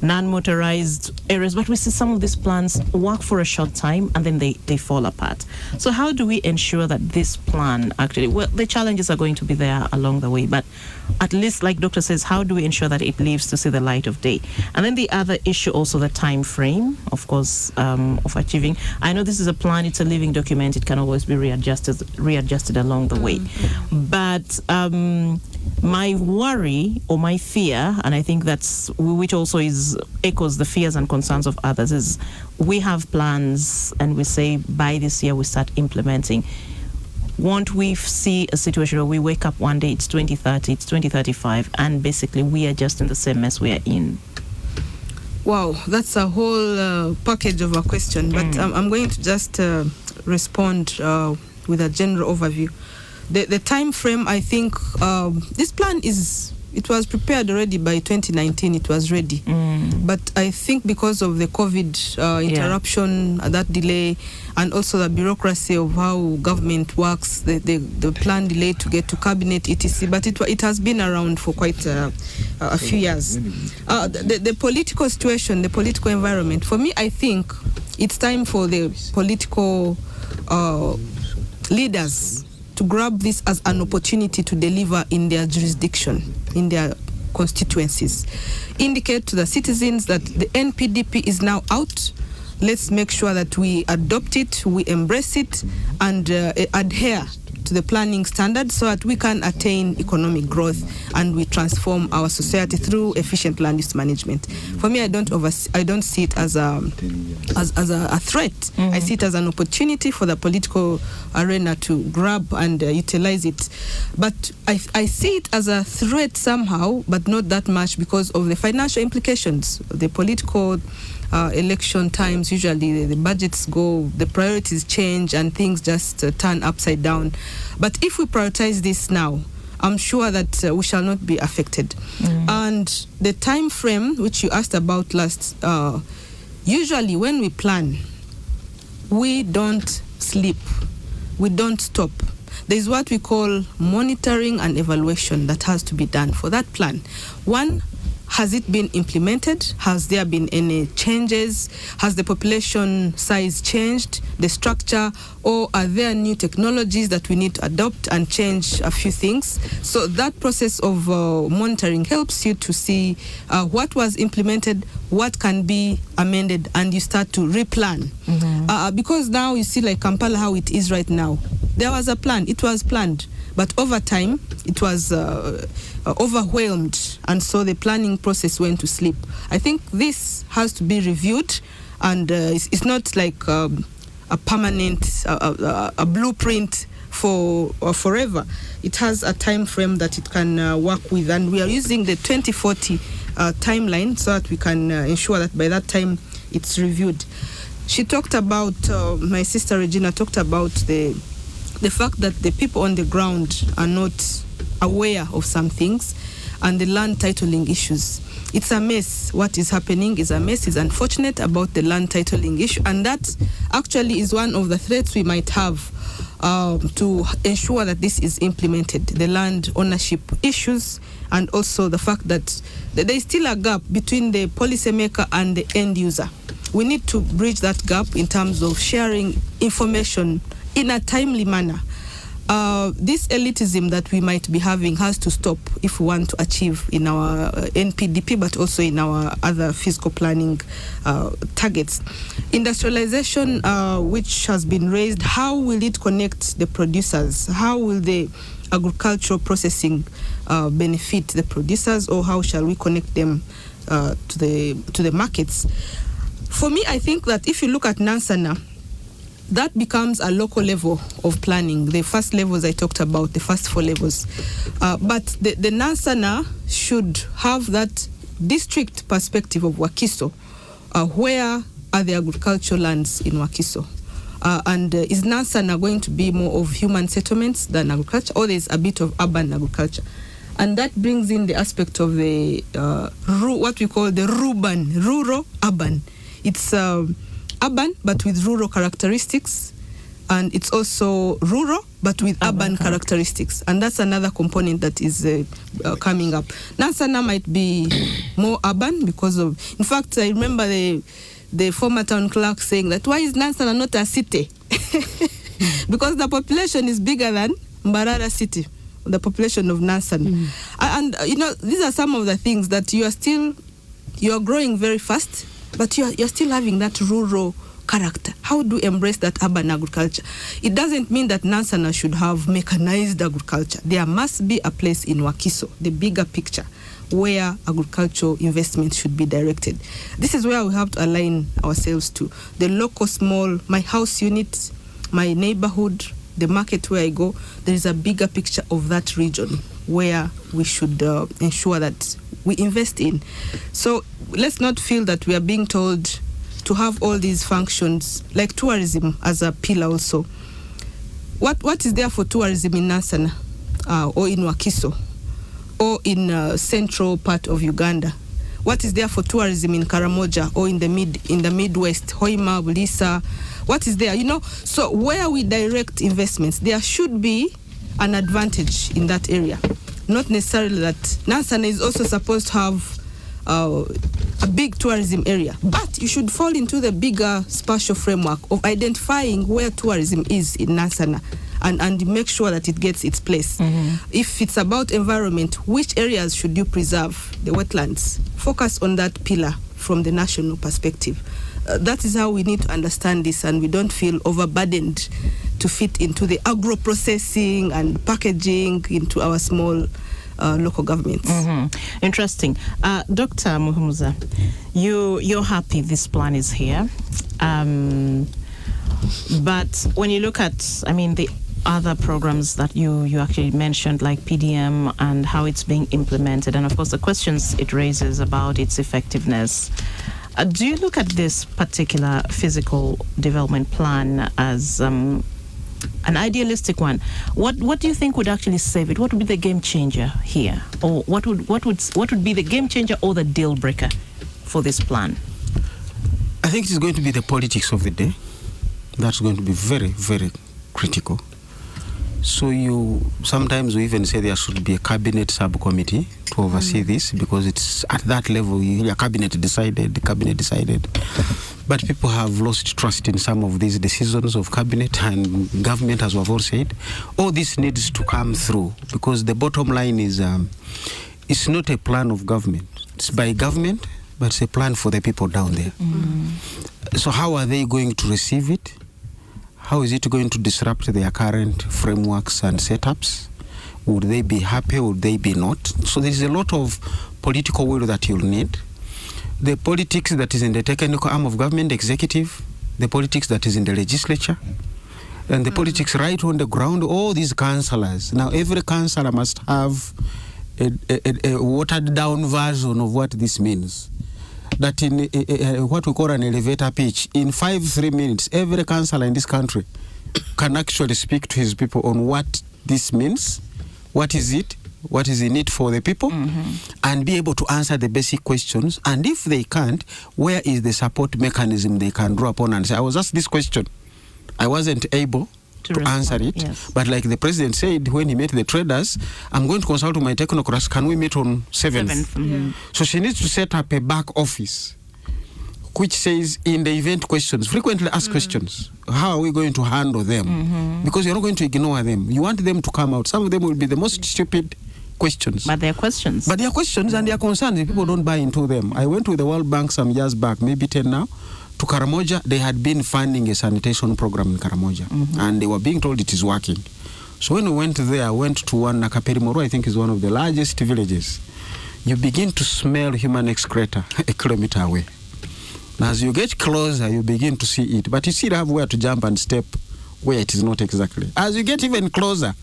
Non-motorized areas. But we see some of these plans work for a short time and then they fall apart. So how do we ensure that this plan actually, well, the challenges are going to be there along the way, but at least, like Doctor says, how do we ensure that it lives to see the light of day? And then the other issue, also the time frame, of course, of achieving. I know this is a plan, it's a living document, it can always be readjusted along the way. But my worry or my fear, and I think that's which also echoes the fears and concerns of others, is we have plans and we say by this year we start implementing. Won't we see a situation where we wake up one day, it's 2030, it's 2035, and basically we are just in the same mess we are in? Wow, that's a whole package of a question, but I'm going to just respond with a general overview. The time frame, I think, this plan is prepared already by 2019. It was ready, but I think because of the COVID interruption, that delay, and also the bureaucracy of how government works, the plan delayed to get to cabinet, etc. But it has been around for quite a few years. The political situation, the political environment. For me, I think it's time for the political leaders to grab this as an opportunity to deliver in their jurisdiction, in their constituencies. Indicate to the citizens that the NPDP is now out. Let's make sure that we adopt it, we embrace it, and adhere to the planning standards so that we can attain economic growth and we transform our society through efficient land use management. For me, I don't see it as a threat. I see it as an opportunity for the political arena to grab and utilize it. But I see it as a threat somehow, but not that much because of the financial implications. The political election times, usually the budgets go, the priorities change, and things just turn upside down. But if we prioritize this now, I'm sure that we shall not be affected. And the time frame which you asked about last, usually when we plan, we don't sleep, we don't stop. There's what we call monitoring and evaluation that has to be done for that plan. One, has it been implemented? Has there been any changes? Has the population size changed, the structure, or are there new technologies that we need to adopt and change a few things? So that process of monitoring helps you to see what was implemented, what can be amended, and you start to replan. Because now you see like Kampala, how it is right now. There was a plan, it was planned, but over time it was overwhelmed, and so the planning process went to sleep. I think this has to be reviewed, and it's not like a permanent a blueprint for forever. It has a time frame that it can work with, and we are using the 2040 timeline so that we can ensure that by that time it's reviewed. She talked about, my sister Regina talked about the fact that the people on the ground are not aware of some things, and the land titling issues. It's a mess. What is happening is a mess. It's unfortunate about the land titling issue, and that actually is one of the threats we might have to ensure that this is implemented, the land ownership issues, and also the fact that there is still a gap between the policymaker and the end user. We need to bridge that gap in terms of sharing information in a timely manner. This elitism that we might be having has to stop if we want to achieve in our NPDP, but also in our other fiscal planning targets. Industrialization, which has been raised, how will it connect the producers? How will the agricultural processing benefit the producers, or how shall we connect them to the markets? For me, I think that if you look at Nansana, that becomes a local level of planning. The first levels I talked about, the first 4 levels. But the Nansana should have that district perspective of Wakiso. Where are the agricultural lands in Wakiso? And is Nansana going to be more of human settlements than agriculture, or there's a bit of urban agriculture? And that brings in the aspect of the what we call the rural-urban. It's urban but with rural characteristics, and it's also rural but with urban characteristics, and that's another component that is coming up. Nansana might be more urban because of, in fact, I remember the former town clerk saying that why is Nansana not a city? Because the population is bigger than Mbarara city, the population of Nansana. And you know, these are some of the things that you are growing very fast, but you're still having that rural character. How do you embrace that urban agriculture? It doesn't mean that Nansana should have mechanized agriculture. There must be a place in Wakiso, the bigger picture, where agricultural investment should be directed. This is where we have to align ourselves to the local small, my house unit, my neighborhood, the market where I go. There is a bigger picture of that region where we should ensure that we invest in. So let's not feel that we are being told to have all these functions, like tourism as a pillar also. What is there for tourism in Nansana or in Wakiso? or in central part of Uganda? What is there for tourism in Karamoja or in the Midwest, Hoima, Bulisa? What is there? So where we direct investments, there should be an advantage in that area. Not necessarily that Nansana is also supposed to have a big tourism area, but you should fall into the bigger spatial framework of identifying where tourism is in Nansana and make sure that it gets its place. If it's about environment, which areas should you preserve? The wetlands. Focus on that pillar from the national perspective. That is how we need to understand this, and we don't feel overburdened to fit into the agro-processing and packaging into our small local governments. Interesting. Dr. Muhumuza, you're happy this plan is here. But when you look at, the other programs that you actually mentioned, like PDM and how it's being implemented, and of course the questions it raises about its effectiveness, do you look at this particular physical development plan as an idealistic one? What do you think would actually save it? What would be the game changer here, or what would be the game changer or the deal breaker for this plan? I think it is going to be the politics of the day. That's going to be very, very critical. So sometimes we even say there should be a cabinet subcommittee to oversee this, because it's at that level, your cabinet decided. But people have lost trust in some of these decisions of cabinet and government, as we've all said. All this needs to come through, because the bottom line is it's not a plan of government. It's by government, but it's a plan for the people down there. So how are they going to receive it? How is it going to disrupt their current frameworks and setups? Would they be happy? Would they be not? So there's a lot of political will that you'll need. The politics that is in the technical arm of government, executive, the politics that is in the legislature, and the politics right on the ground, all these councillors. Now, every councillor must have a watered down version of what this means. That in what we call an elevator pitch, in 3 minutes, every councillor in this country can actually speak to his people on what this means, what is it, what is in it for the people, and be able to answer the basic questions. And if they can't, where is the support mechanism they can draw upon and say, I was asked this question, I wasn't able to answer it. Yes. But like the president said when he met the traders, I'm going to consult with my technocrats. Can we meet on 7th? So she needs to set up a back office which says, in the event questions, frequently asked questions, how are we going to handle them? Because you're not going to ignore them. You want them to come out. Some of them will be the most stupid questions. But they're questions. But they are questions and they are concerns. People don't buy into them. I went to the World Bank some years back, maybe 10 now, to Karamoja. They had been funding a sanitation program in Karamoja, and they were being told it is working. So when we went there, I went to one, Nakaperimoro, I think is one of the largest villages. You begin to smell human excreta a kilometer away. Now, as you get closer, you begin to see it. But you still have where to jump and step where it is not exactly. As you get even closer,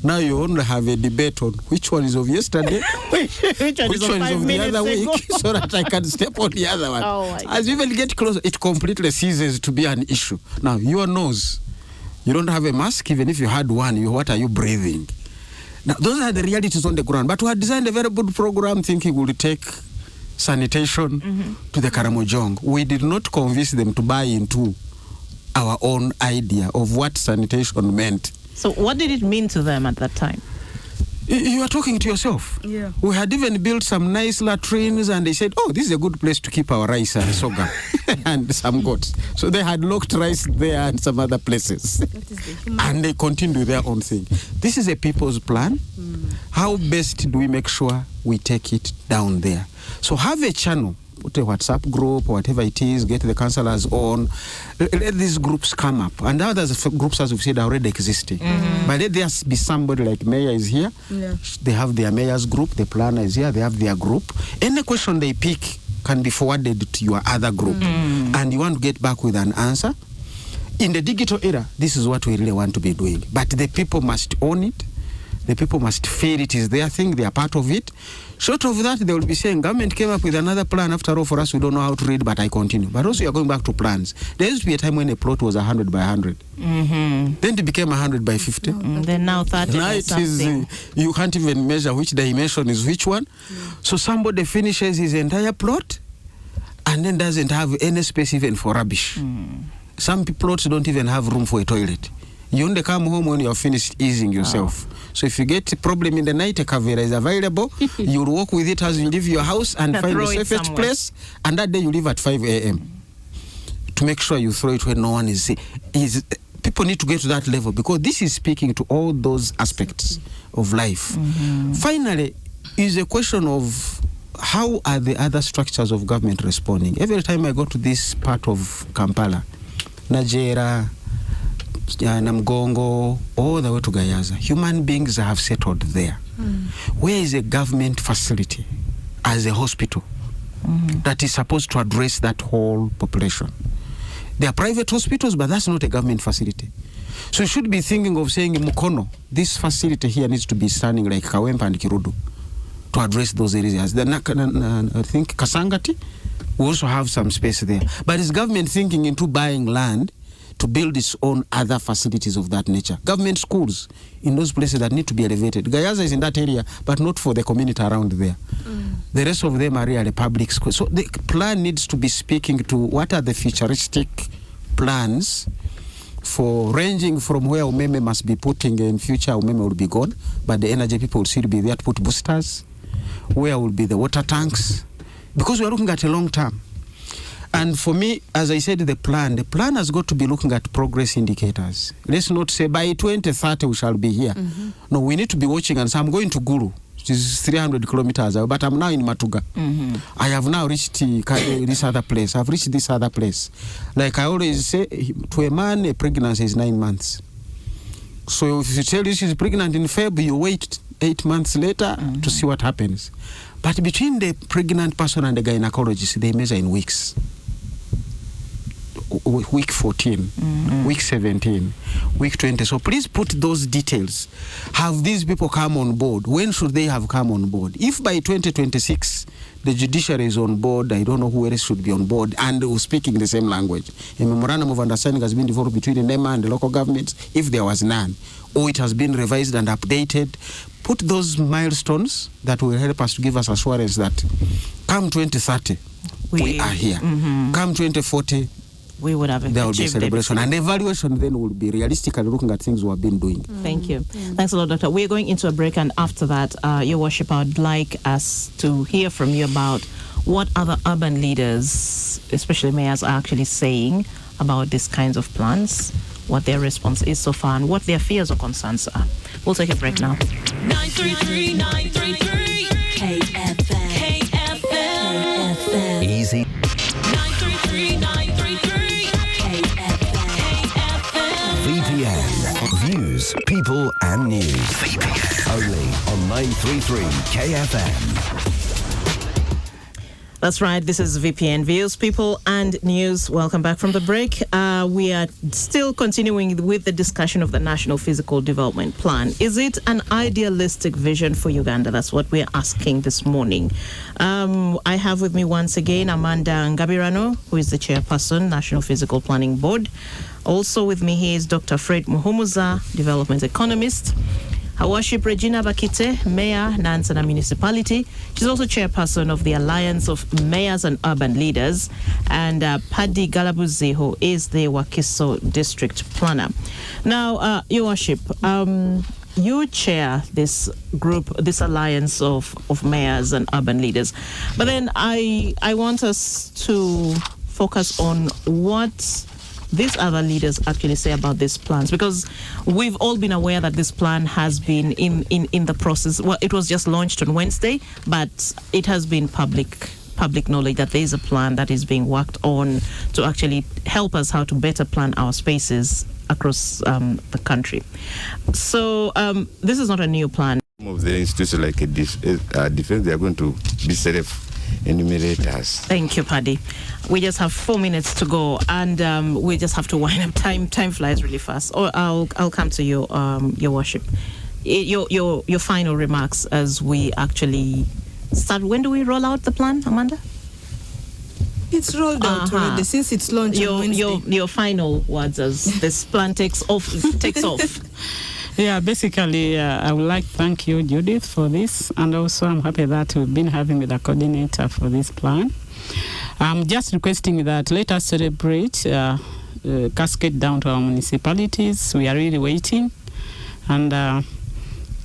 now you only have a debate on which one is of yesterday, which one is of the other week, so that I can step on the other one. As you even get closer, it completely ceases to be an issue. Now, your nose, you don't have a mask. Even if you had one, what are you breathing? Now, those are the realities on the ground. But we had designed a very good program thinking we would take sanitation to the Karamojong. We did not convince them to buy into our own idea of what sanitation meant. So what did it mean to them at that time? You are talking to yourself. Yeah. We had even built some nice latrines, and they said, oh, this is a good place to keep our rice and sorghum and some goats. So they had locked rice there and some other places. And they continued their own thing. This is a people's plan. How best do we make sure we take it down there? So have a channel, put a WhatsApp group or whatever it is, get the councillors on, let these groups come up. And others groups, as we've said, are already existing. But let there be somebody like Mayor is here. Yeah. They have their mayor's group, the planner is here, they have their group. Any question they pick can be forwarded to your other group. And you want to get back with an answer. In the digital era, this is what we really want to be doing. But the people must own it. The people must feel it is their thing, they are part of it. Short of that, they will be saying, government came up with another plan. After all, for us, we don't know how to read, but I continue. But also, you're going back to plans. There used to be a time when a plot was 100 by 100. Mm-hmm. Then it became 100 by 50. Then now 30 Now by it is, something. you can't even measure which dimension is which one. So somebody finishes his entire plot and then doesn't have any space even for rubbish. Some plots don't even have room for a toilet. You only come home when you're finished easing yourself. So if you get a problem in the night, a cavera is available. You'll walk with it as you leave your house and find Throw the it safest somewhere. place. And that day you leave at 5 a.m. to make sure you throw it where no one is. People need to get to that level because this is speaking to all those aspects of life. Finally, is a question of how are the other structures of government responding? Every time I go to this part of Kampala, Najera, Namgongo, all the way to Gayaza, human beings have settled there. Where is a government facility as a hospital that is supposed to address that whole population? There are private hospitals, but that's not a government facility. So you should be thinking of saying, Mukono, this facility here needs to be standing like Kawempa and Kirudu to address those areas. Then I think Kasangati, we also have some space there. But is government thinking into buying land to build its own other facilities of that nature? Government schools in those places that need to be elevated. Gayaza is in that area, but not for the community around there. The rest of them are really public schools. So the plan needs to be speaking to what are the futuristic plans for ranging from where Umeme must be putting in future. Umeme will be gone, but the energy people will still be there to put boosters. Where will be the water tanks? Because we are looking at a long term. And for me, as I said, the plan has got to be looking at progress indicators. Let's not say by 2030 we shall be here. No, we need to be watching. And so I'm going to Gulu, which is 300 kilometers away, but I'm now in Matuga. I have now reached this other place. I've reached this other place. Like I always say, to a man, a pregnancy is 9 months. So if you tell you she's pregnant in February, you wait 8 months later to see what happens. But between the pregnant person and the gynecologist, they measure in weeks. Week 14, week 17, week 20. So please put those details. Have these people come on board? When should they have come on board? If by 2026 the judiciary is on board, I don't know who else should be on board and speaking the same language. A memorandum of understanding has been developed between the NEMA and the local governments, if there was none, or it has been revised and updated. Put those milestones that will help us to give us assurance that come 2030, we are here. Come 2040, We would have there will be a achieved celebration. it. And evaluation then will be realistically looking at things we have been doing. Thank you. Thanks a lot, Doctor. We're going into a break, and after that, Your Worship, I'd like us to hear from you about what other urban leaders, especially mayors, are actually saying about these kinds of plans, what their response is so far, and what their fears or concerns are. We'll take a break now. 933 933 KFM. KFM. Easy. 933 933 KFM. VPN. Views, people, and news. VPN. Only on 933 KFM. That's right. This is VPN, Views, People, and News. Welcome back from the break. We are still continuing with the discussion of the National Physical Development Plan. Is it an idealistic vision for Uganda? That's what we're asking this morning. I have with me once again Amanda Ngabirano, who is the chairperson, National Physical Planning Board. Also with me here is Dr. Fred Muhumuza, development economist. Her Worship Regina Bakite, Mayor, Nansana Municipality. She's also chairperson of the Alliance of Mayors and Urban Leaders. And Paddy Galabuzi, who is the Wakiso District Planner. Now, Your Worship, you chair this group, this alliance of mayors and urban leaders. But then I want us to focus on what these other leaders actually say about these plans, because we've all been aware that this plan has been in the process. Well, it was just launched on Wednesday, but it has been public knowledge that there is a plan that is being worked on to actually help us how to better plan our spaces across the country. So this is not a new plan. Some of the institutions like defense, they are going to be self-enumerators. Thank you, Paddy. We just have 4 minutes to go, and we just have to wind up. Time flies really fast. Or I'll come to you, Your Worship. Your final remarks as we actually start. When do we roll out the plan, Amanda? It's rolled out already since it's launched on Wednesday. Your final words as this plan takes off. Yeah, basically, I would like to thank you, Judith, for this. And also, I'm happy that we've been having with the coordinator for this plan. I'm just requesting that let us celebrate, cascade down to our municipalities. We are really waiting. And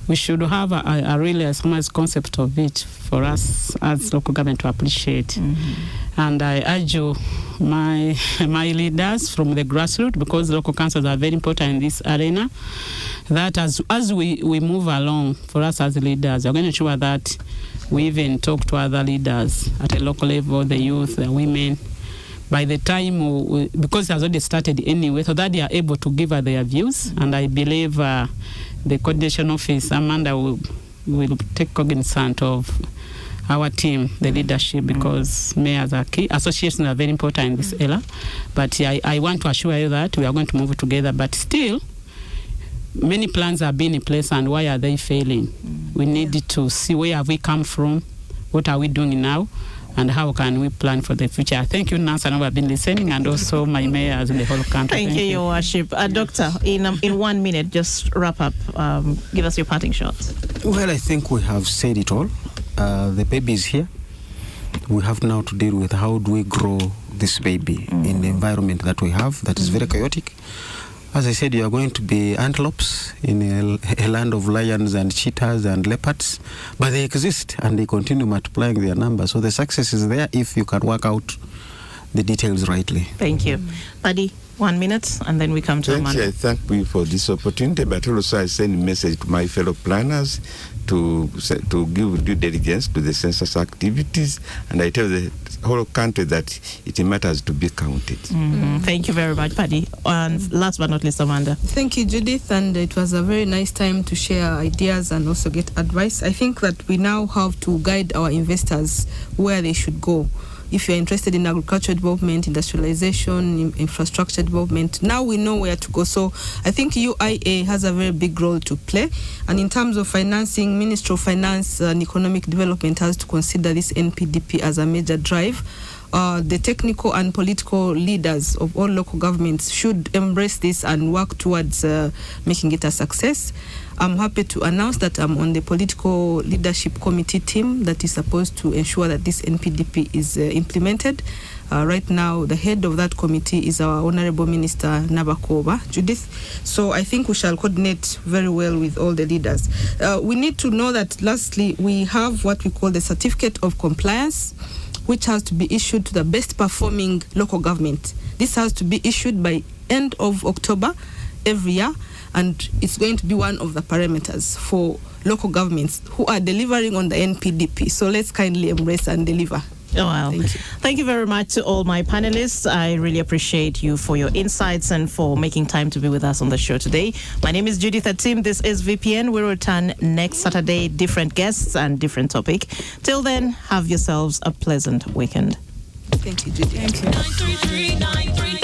we should have a really summarized concept of it for us as local government to appreciate. Mm-hmm. And I urge you, my leaders from the grassroots, because local councils are very important in this arena, that as we move along, for us as leaders, we're going to ensure that we even talk to other leaders at a local level, the youth, the women, by the time, because it has already started anyway, so that they are able to give their views. And I believe the coordination office, Amanda, will take cognizance of our team, the leadership, because mayors are key. Associations are very important in this era. But I want to assure you that we are going to move together. But still, many plans are being in place, and why are they failing? We need to see where have we come from, what are we doing now, and how can we plan for the future. Thank you, Nancy, and I've been listening, and also my mayors in the whole country. Thank you, Your Worship. Doctor, in 1 minute, just wrap up. Give us your parting shots. Well, I think we have said it all. The baby is here. We have now to deal with how do we grow this baby in the environment that we have that is very chaotic. As I said, you are going to be antelopes in a land of lions and cheetahs and leopards, but they exist and they continue multiplying their numbers. So the success is there if you can work out the details rightly. Thank you. Paddy, 1 minute, and then we come to Amanda. I thank you for this opportunity, but also I send a message to my fellow planners to give due diligence to the census activities, and I tell the whole country that it matters to be counted. Thank you very much, Paddy. And last but not least, Amanda. Thank you, Judith, and it was a very nice time to share ideas and also get advice. I think that we now have to guide our investors where they should go. If you're interested in agricultural development, industrialization, infrastructure development, now we know where to go. So I think UIA has a very big role to play. And in terms of financing, Ministry of Finance and Economic Development has to consider this NPDP as a major drive. The technical and political leaders of all local governments should embrace this and work towards making it a success. I'm happy to announce that I'm on the political leadership committee team that is supposed to ensure that this NPDP is implemented. Right now, the head of that committee is our Honorable Minister Nabakoba, Judith. So I think we shall coordinate very well with all the leaders. We need to know that, lastly, we have what we call the Certificate of Compliance, which has to be issued to the best performing local government. This has to be issued by end of October every year, and it's going to be one of the parameters for local governments who are delivering on the NPDP. So let's kindly embrace and deliver. Oh, wow. Thank you very much to all my panelists. I really appreciate you for your insights and for making time to be with us on the show today. My name is Judith Atim. This is VPN. We'll return next Saturday, different guests and different topic. Till then, have yourselves a pleasant weekend. Thank you, Judith. Thank you. 933 933